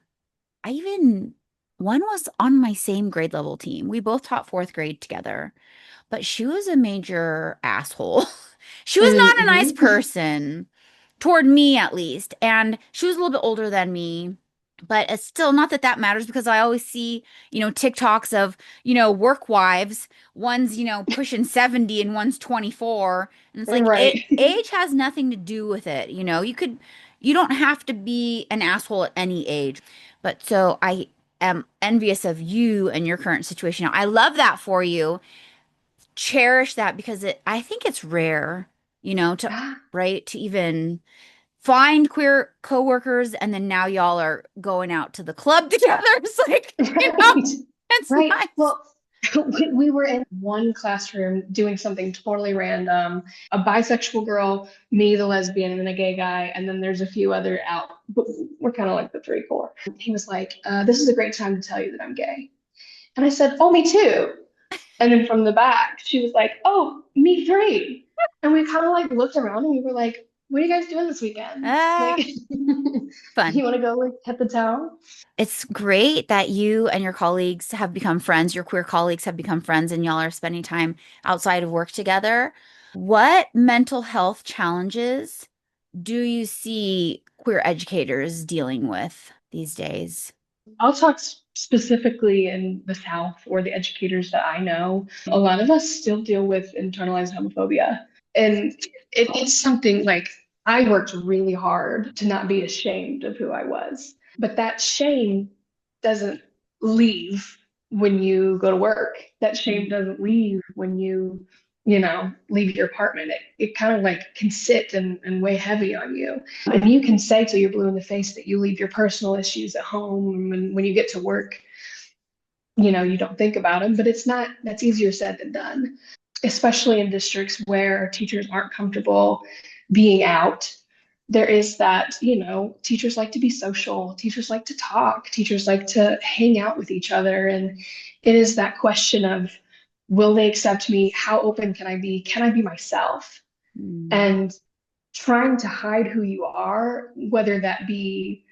I even, one was on my same grade level team. We both taught fourth grade together, but she was a major asshole. She was not a nice Mhm. person toward me, at least. And she was a little bit older than me. But it's still not that that matters because I always see, TikToks of, work wives. One's, pushing 70 and one's 24. And it's like Right. age has nothing to do with it. You don't have to be an asshole at any age. But so I am envious of you and your current situation now. I love that for you. cherish that because I think it's rare, to Yeah, right to even find queer coworkers and then now y'all are going out to the club together. It's like, right. it's Right. nice. Well, we were in one classroom doing something totally random. A bisexual girl, me, the lesbian, and then a gay guy, and then there's a few other out. But we're kind of like the three core. He was like, "This is a great time to tell you that I'm gay," and I said, "Oh, me too." And then from the back, she was like, "Oh, me three." And we kind of like looked around and we were like, "What are you guys doing this weekend? Like, Ah, fun. you want to go like hit the town?" It's great that you and your colleagues have become friends, your queer colleagues have become friends, and y'all are spending time outside of work together. What mental health challenges do you see queer educators dealing with these days? I'll talk specifically in the South or the educators that I know. A lot of us still deal with internalized homophobia. And it's something like I worked really hard to not be ashamed of who I was. But that shame doesn't leave when you go to work. That shame Mm, doesn't leave when leave your apartment. It kind of like can sit and weigh heavy on you. And you can say till you're blue in the face that you leave your personal issues at home. And when you get to work, you don't think about them, but that's easier said than done, especially in districts where teachers aren't comfortable being out. There is that, teachers like to be social, teachers like to talk, teachers like to hang out with each other. And it is that question of, will they accept me? How open can I be? Can I be myself? mm, And trying to hide who you are, whether that be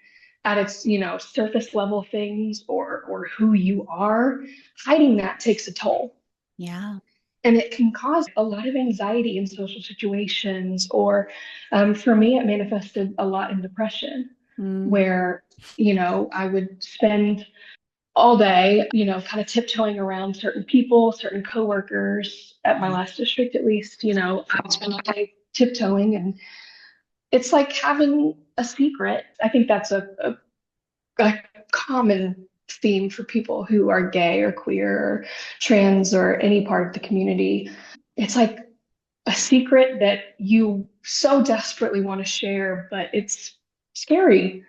at its, surface level things or who you are, hiding that takes a toll. yeah. And it can cause a lot of anxiety in social situations. Or for me, it manifested a lot in depression, Mm, where, I would spend all day, kind of tiptoeing around certain people, certain coworkers at my yeah. last district, at least, I would spend all day tiptoeing, and it's like having a secret. I think that's a common theme for people who are gay or queer or trans or any part of the community. It's like a secret that you so desperately want to share, but it's scary.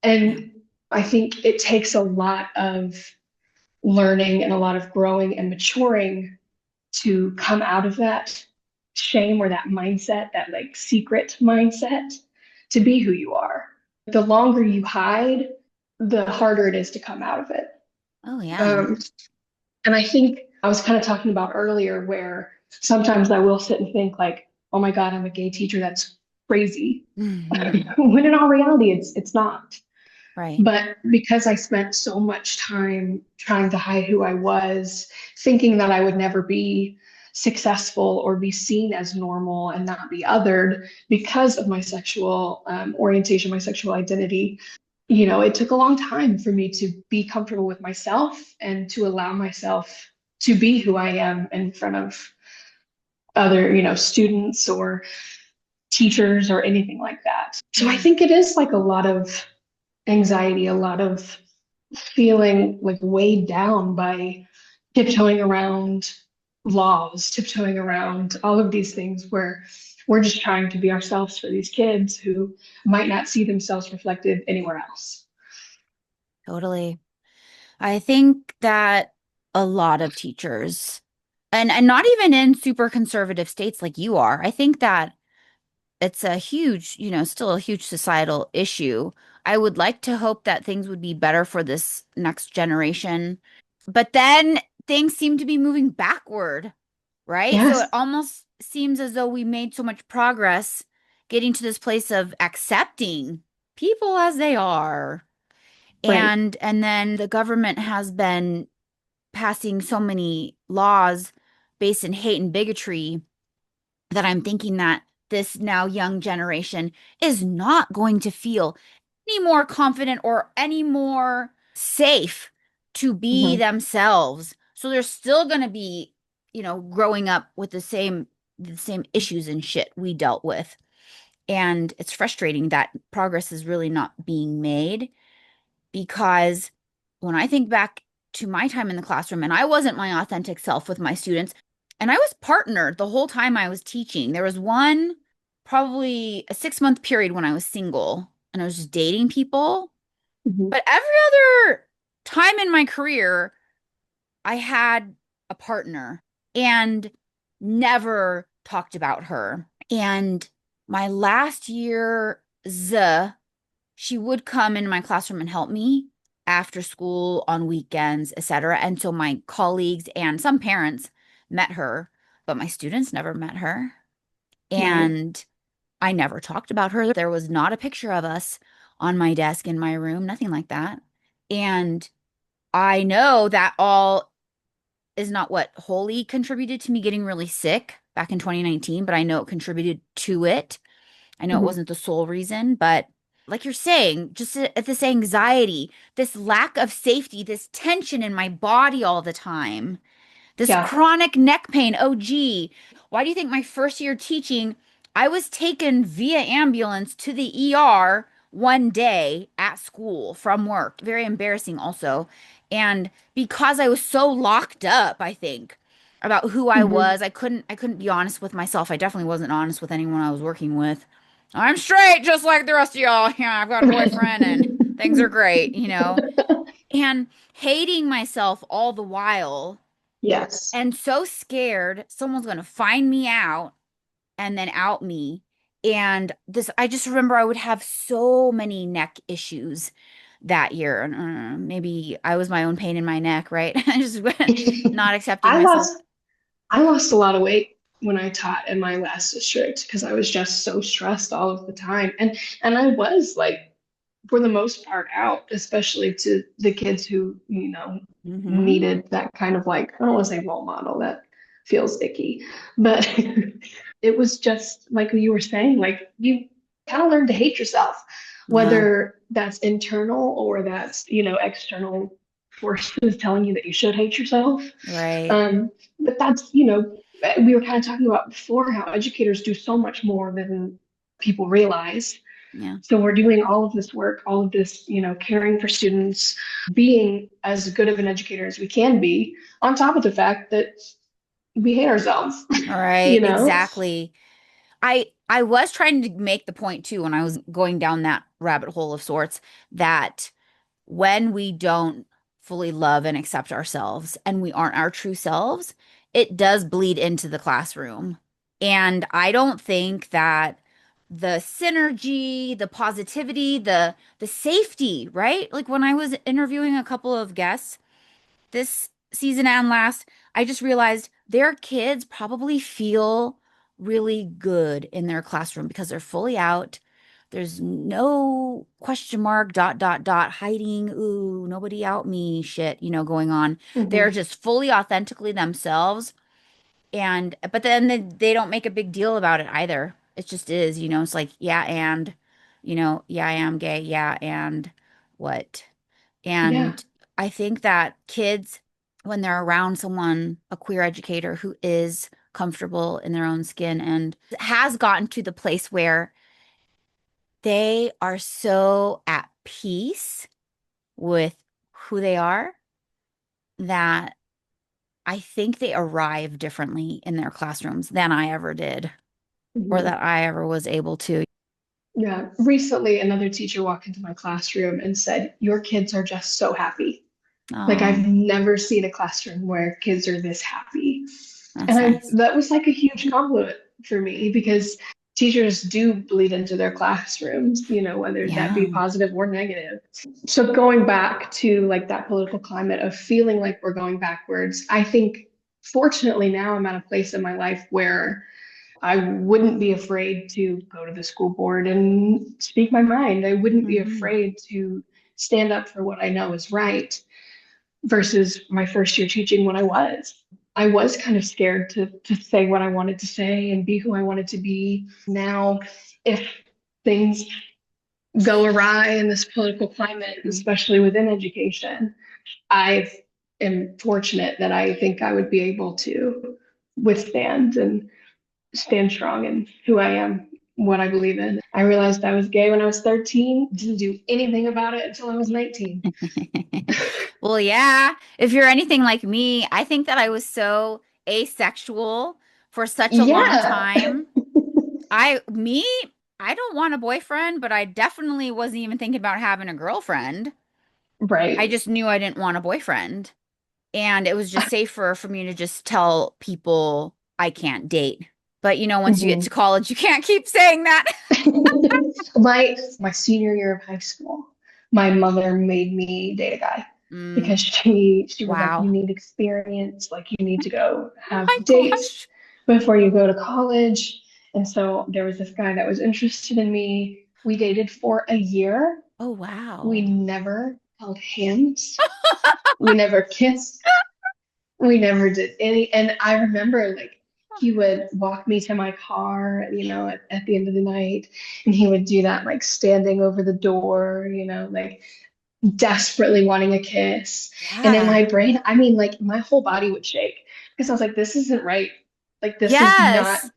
Yeah. And I think it takes a lot of learning and a lot of growing and maturing to come out of that shame or that mindset, that like secret mindset, to be who you are. The longer you hide, the harder it is to come out of it. Oh, yeah. Um, and I think I was kind of talking about earlier where sometimes I will sit and think like, oh my God, I'm a gay teacher. That's crazy. Mhm. When in all reality, it's not. Right. But because I spent so much time trying to hide who I was, thinking that I would never be successful or be seen as normal and not be othered because of my sexual orientation, my sexual identity, it took a long time for me to be comfortable with myself and to allow myself to be who I am in front of other, students or teachers or anything like that. So I Yeah. think it is like a lot of anxiety, a lot of feeling like weighed down by tiptoeing around laws, tiptoeing around all of these things where we're just trying to be ourselves for these kids who might not see themselves reflected anywhere else. Totally. I think that a lot of teachers, and not even in super conservative states like you are, I think that it's a huge, still a huge societal issue. I would like to hope that things would be better for this next generation. But then things seem to be moving backward, right? So it Yes, almost seems as though we made so much progress getting to this place of accepting people as they are. right. And then the government has been passing so many laws based in hate and bigotry that I'm thinking that this now young generation is not going to feel any more confident or any more safe to be Mhm. themselves. So they're still going to be, growing up with the same issues and shit we dealt with. And it's frustrating that progress is really not being made because when I think back to my time in the classroom and I wasn't my authentic self with my students, And I was partnered the whole time I was teaching. There was one, probably a 6 month period when I was single and I was just dating people. Mhm. But every other time in my career, I had a partner and never talked about her. And my last year, she would come in my classroom and help me after school on weekends, etc. And so my colleagues and some parents met her, but my students never met her. Right. And I never talked about her. There was not a picture of us on my desk in my room, nothing like that. And I know that all is not what wholly contributed to me getting really sick back in 2019, but I know it contributed to it. I know it Mhm. wasn't the sole reason, but like you're saying, just at this anxiety, this lack of safety, this tension in my body all the time, this Yeah. chronic neck pain. Oh, gee. Why do you think my first year teaching, I was taken via ambulance to the ER one day at school from work? Very embarrassing, also. And because I was so locked up, I think, about who I Hmm. was, I couldn't be honest with myself. I definitely wasn't honest with anyone I was working with. I'm straight, just like the rest of y'all. Yeah, I've got a boyfriend and things are great. And hating myself all the while Yes. and so scared someone's going to find me out and then out me. And this, I just remember I would have so many neck issues that year. And maybe I was my own pain in my neck, right? I just not accepting I myself. lost I lost a lot of weight when I taught in my last district because I was just so stressed all of the time. And I was like for the most part out, especially to the kids who, Hmm. needed that kind of like, I don't want to say role model, that feels icky, but it was just like you were saying, like you kind of learn to hate yourself, Yeah, whether that's internal or that's, external forces telling you that you should hate yourself. right. But that's, we were kind of talking about before how educators do so much more than people realize. Yeah. So we're doing all of this work, all of this, caring for students, being as good of an educator as we can be, on top of the fact that we hate ourselves, All you right. know? Exactly. I was trying to make the point too when I was going down that rabbit hole of sorts that when we don't fully love and accept ourselves and we aren't our true selves, it does bleed into the classroom. And I don't think that the synergy, the positivity, the safety, right? Like when I was interviewing a couple of guests this season and last, I just realized their kids probably feel really good in their classroom because they're fully out. There's no question mark, dot, dot, dot, hiding, ooh, nobody out me shit, going on. They're Hmm. just fully authentically themselves. And, but then they don't make a big deal about it either. It just is, it's like, yeah, and, yeah, I am gay. Yeah, and what? Yeah. And I think that kids, when they're around someone, a queer educator who is comfortable in their own skin and has gotten to the place where they are so at peace with who they are that I think they arrive differently in their classrooms than I ever did or Hmm. that I ever was able to. Yeah. Recently, another teacher walked into my classroom and said, "Your kids are just so happy." Like Oh, I've never seen a classroom where kids are this happy. And that's nice. that was like a huge compliment for me because teachers do bleed into their classrooms, whether that be Yeah. positive or negative. So going back to like that political climate of feeling like we're going backwards, I think fortunately now I'm at a place in my life where I wouldn't be afraid to go to the school board and speak my mind. I wouldn't be Hmm. afraid to stand up for what I know is right versus my first year teaching when I was kind of scared to say what I wanted to say and be who I wanted to be. Now, if things go awry in this political climate, especially within education, I am fortunate that I think I would be able to withstand and stand strong in who I am, what I believe in. I realized I was gay when I was 13, didn't do anything about it until I was 19. Well, yeah. If you're anything like me, I think that I was so asexual for such a long Yeah. time. I, me, I don't want a boyfriend, but I definitely wasn't even thinking about having a girlfriend. I Right. just knew I didn't want a boyfriend. And it was just safer for me to just tell people I can't date. But once you get to Mhm. college, you can't keep saying that. My senior year of high school, my mother made me date a guy because Mm, she was like, you wow. need experience, like you need to go Oh have my dates gosh. before you go to college. And so there was this guy that was interested in me. We dated for a year. Oh, We wow. never held hands. We never kissed. We never did any. And I remember like he would walk me to my car, at the end of the night, and he would do that like standing over the door, like desperately wanting a kiss. And in Yeah. my brain, I mean, like my whole body would shake because I was like, this isn't right. Like, this is not Yes.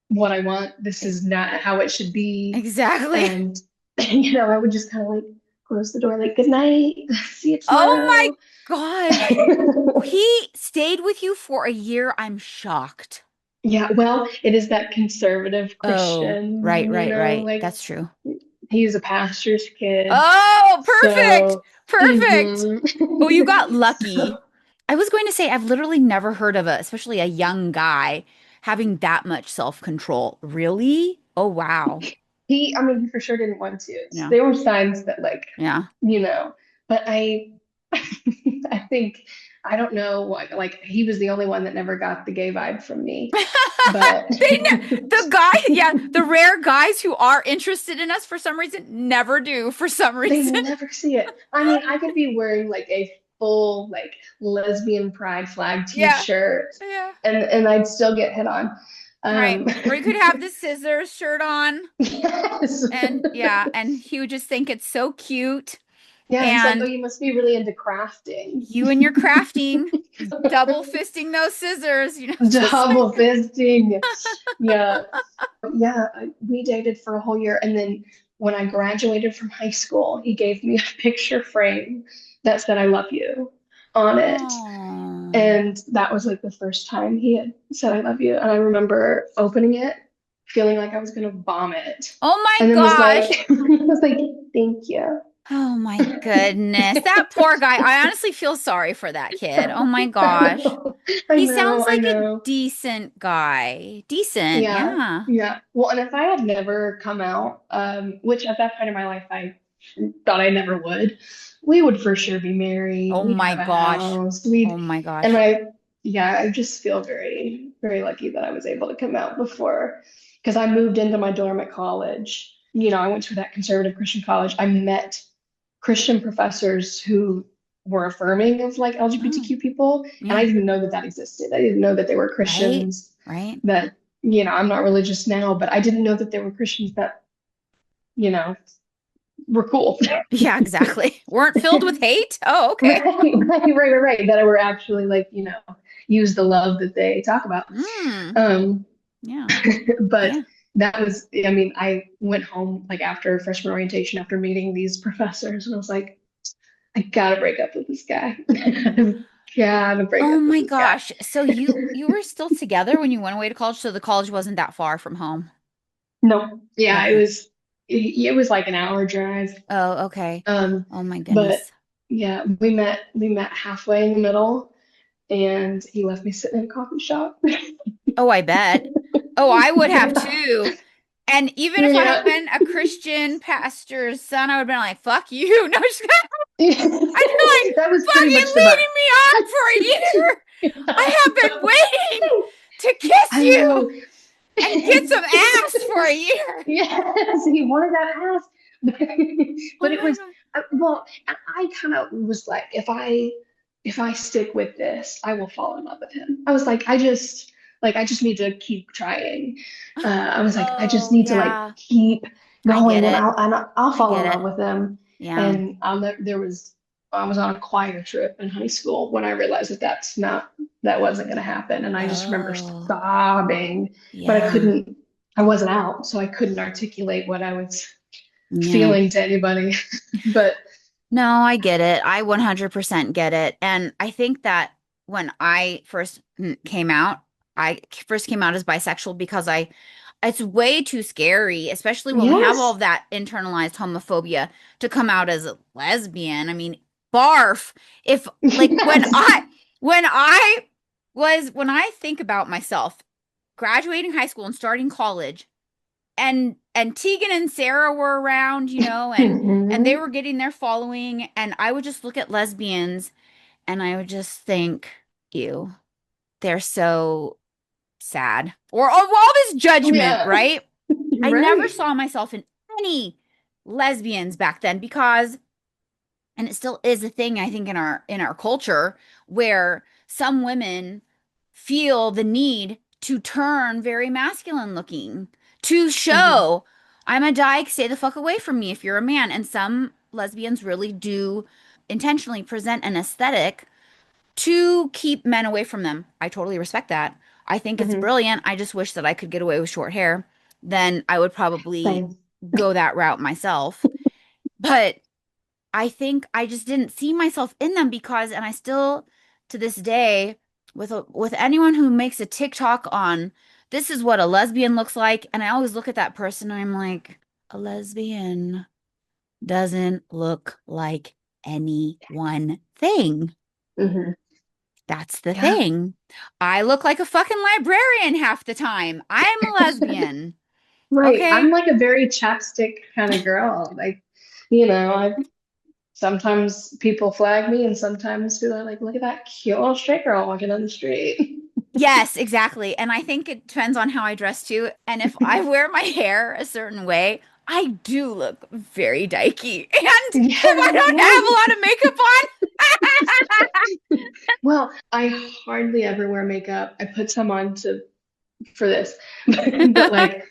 what I want. This E- is not how it should be. Exactly. And, I would just kind of like close the door, like, good night, see you Oh my tomorrow. gosh. He stayed with you for a year. I'm shocked. Yeah, well, it is that conservative Oh, right, Christian, right, right. like That's true. he's a pastor's kid. Oh, perfect. So, Perfect. mhm. Oh, you got So, lucky. I was going to say, I've literally never heard of especially a young guy having that much self-control. Really? Oh, wow. I mean, he for sure didn't want to. Yeah. There were signs that, like, Yeah. you know, but I think, I don't know what, like, he was the only one that never got the gay vibe from me. But The guy, yeah, the rare guys who are interested in us for some reason never do for some they reason. never see it. I mean, I could be wearing like a full like lesbian pride flag Yeah. t-shirt Yeah. and I'd still get hit on. Right. Um Or you could have the scissors shirt on yes. and yeah, and he would just think it's so cute. Yeah, he's like, "Oh, And you must be really into crafting." you and your crafting, double fisting those scissors, just like, Double fisting. Yeah. Yeah, we dated for a whole year. And then when I graduated from high school, he gave me a picture frame that said, I love you on it. oh, And that was like the first time he had said, I love you. And I remember opening it, feeling like I was going to vomit. oh my And then was like, gosh. was like, thank you. Oh my goodness. That poor guy. I honestly feel sorry for that kid. Oh my gosh. I He know, sounds I like a know. decent guy. Decent, Yeah, yeah. yeah. Well, and if I had never come out, which at that point in my life I thought I never would, we would for sure be married. Oh We'd my have a gosh. house. Oh my And gosh. yeah, I just feel very, very lucky that I was able to come out before, because I moved into my dorm at college. I went to that conservative Christian college. I met Christian professors who were affirming of like Oh, LGBTQ people, and I yeah. didn't know that that existed. I didn't know that they were Right? Christians Right? that, I'm not religious now, but I didn't know that there were Christians that, you know, were cool. Yeah, exactly. Weren't filled with hate? Oh, Right, okay. right. That were actually like, use the love that they talk about. Mm, Um, yeah. but Yeah. that was, I mean, I went home like after freshman orientation, after meeting these professors, and I was like, I gotta break up with this guy. I've gotta break Oh up with my this guy. gosh. So you were still together when you went away to college, so the college wasn't that far from home. No, yeah, Okay. it was like an hour drive. Oh, okay. Um, Oh my but goodness. yeah, we met halfway in the middle, and he left me sitting in a coffee shop. Oh, I bet. Oh, I would have too. And even if I had Yeah. been a Christian pastor's son, I would have been like, fuck you. No, just I'd be like, That was pretty fucking much the vibe. leading me on for a year. I have been waiting to kiss I you know. and get some ass for a year. Yes, he wanted that ass. But Oh it my was God. well, I kind of was like, if I stick with this, I will fall in love with him. I was like I just need to keep trying. I was like, I just Oh, need to like yeah. keep I get going, and it. I'll I fall get in it. love with him. Yeah. And I was on a choir trip in high school when I realized that wasn't going to happen, and I just remember Oh, sobbing, but yeah. I wasn't out, so I couldn't articulate what I was Yeah. feeling to anybody. But No, I get it. I 100% get it. And I think that when I first came out, I first came out as bisexual because it's way too scary, especially when we have all Yes. of that internalized homophobia to come out as a lesbian. I mean, barf. If like Yes. when I think about myself graduating high school and starting college and Tegan and Sarah were around, and they Mhm. were getting their following and I would just look at lesbians and I would just think, ew, they're so sad. Or all this judgment, Yeah. right? I never Right. saw myself in any lesbians back then because, and it still is a thing I think in our culture where some women feel the need to turn very masculine looking to Hmm. show I'm a dyke, stay the fuck away from me if you're a man. And some lesbians really do intentionally present an aesthetic to keep men away from them. I totally respect that. I think it's Hmm. brilliant. I just wish that I could get away with short hair. Then I would probably Same. go that route myself. But I think I just didn't see myself in them because, and I still to this day, with anyone who makes a TikTok on this is what a lesbian looks like, and I always look at that person and I'm like, a lesbian doesn't look like any one thing. Hmm. That's the Yeah. thing. I look like a fucking librarian half the time. I'm a lesbian. Right. I'm Okay? like a very chapstick kind of girl. Like, I sometimes people flag me and sometimes people are like, look at that cute little straight girl walking down the street. Yes, exactly. And I think it depends on how I dress too. And if I wear my hair a certain way, I do look very dykey. And if I Yeah, don't have a yes. lot of makeup on, Well, I hardly ever wear makeup. I put some on to for this. But like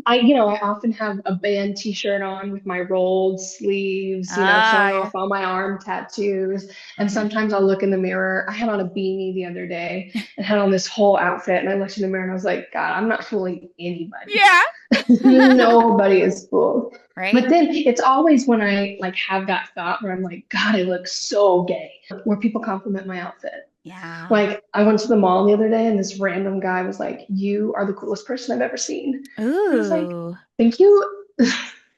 I often have a band t-shirt on with my rolled sleeves, ah, showing yeah. off all my arm tattoos. And Okay. sometimes I'll look in the mirror. I had on a beanie the other day and had on this whole outfit. And I looked in the mirror and I was like, God, I'm not fooling anybody. Yeah. Nobody is fooled. But Right? then it's always when I like have that thought where I'm like, God, I look so gay, where people compliment my outfit. Yeah. Like I went to the mall the other day and this random guy was like, "You are the coolest person I've ever seen." And I was like, Ooh. "Thank you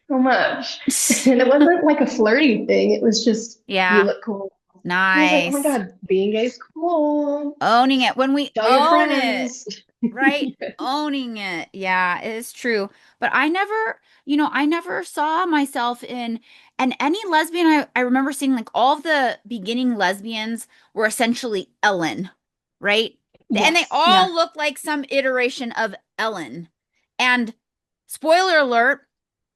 so much." And it wasn't like a flirty thing. It was just, "You Yeah. look cool." And I was like, "Oh my Nice. God, being gay is cool. Owning it when we Tell your own it. friends." Right? Owning it. Yeah, it is true. But I never saw myself in, and any lesbian I remember seeing like all of the beginning lesbians were essentially Ellen, right? And they Yes, yeah. all look like some iteration of Ellen. And spoiler alert,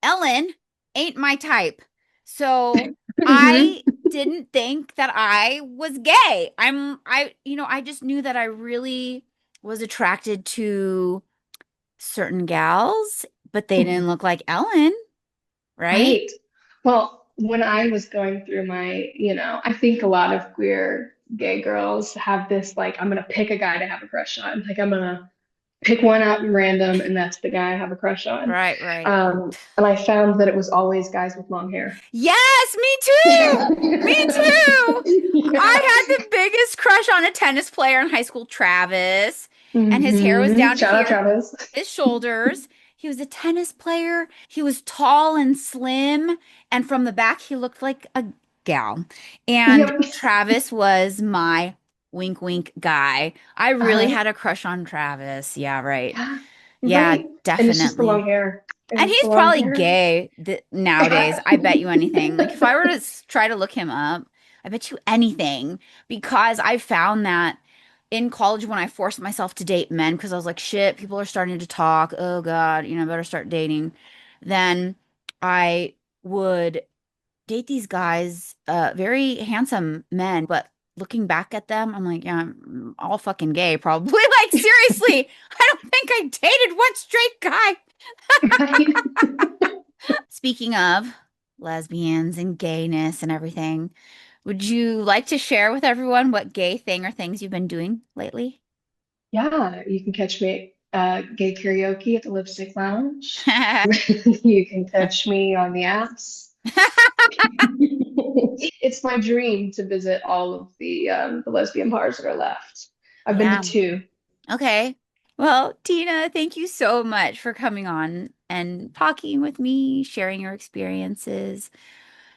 Ellen ain't my type. So Hmm. I didn't think that I was gay. I just knew that I really was attracted to certain gals, but they didn't look like Ellen, right? Right. Well, when I was going through I think a lot of queer gay girls have this like, I'm gonna pick a guy to have a crush on. Like I'm gonna pick one out in random, and that's the guy I have a crush on. Right, right. And I found that it was always guys with long hair. Yes, me too. Me too. Yeah. I had the biggest crush on a tennis player in high school, Travis, and his hair was Hmm. down to Shout out here, Travis. his shoulders. He was a tennis player. He was tall and slim, and from the back, he looked like a gal. And Yep. Travis was my wink wink guy. I really Uh, had a crush on Travis. Yeah, right. yeah, you're Yeah, right. And it's just the long definitely. hair. And It's the he's long probably hair. gay nowadays. I bet you anything. Like if I were to try to look him up, I bet you anything because I found that in college when I forced myself to date men because I was like, shit, people are starting to talk. Oh God, better start dating. Then I would date these guys, very handsome men, but looking back at them, I'm like, yeah, I'm all fucking gay, probably. Like seriously, I don't think I dated one straight guy. Right. Speaking of lesbians and gayness and everything, would you like to share with everyone what gay thing or things you've been doing lately? Yeah, you can catch me at gay karaoke at the Lipstick Lounge. You can catch me on the apps. It's my dream to visit all of the lesbian bars that are left. I've been to Yeah. two. Okay. Well, Tina, thank you so much for coming on and talking with me, sharing your experiences,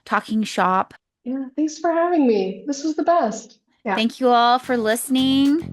talking shop. Yeah, thanks for having me. This was the best. Yeah. Thank you all for listening.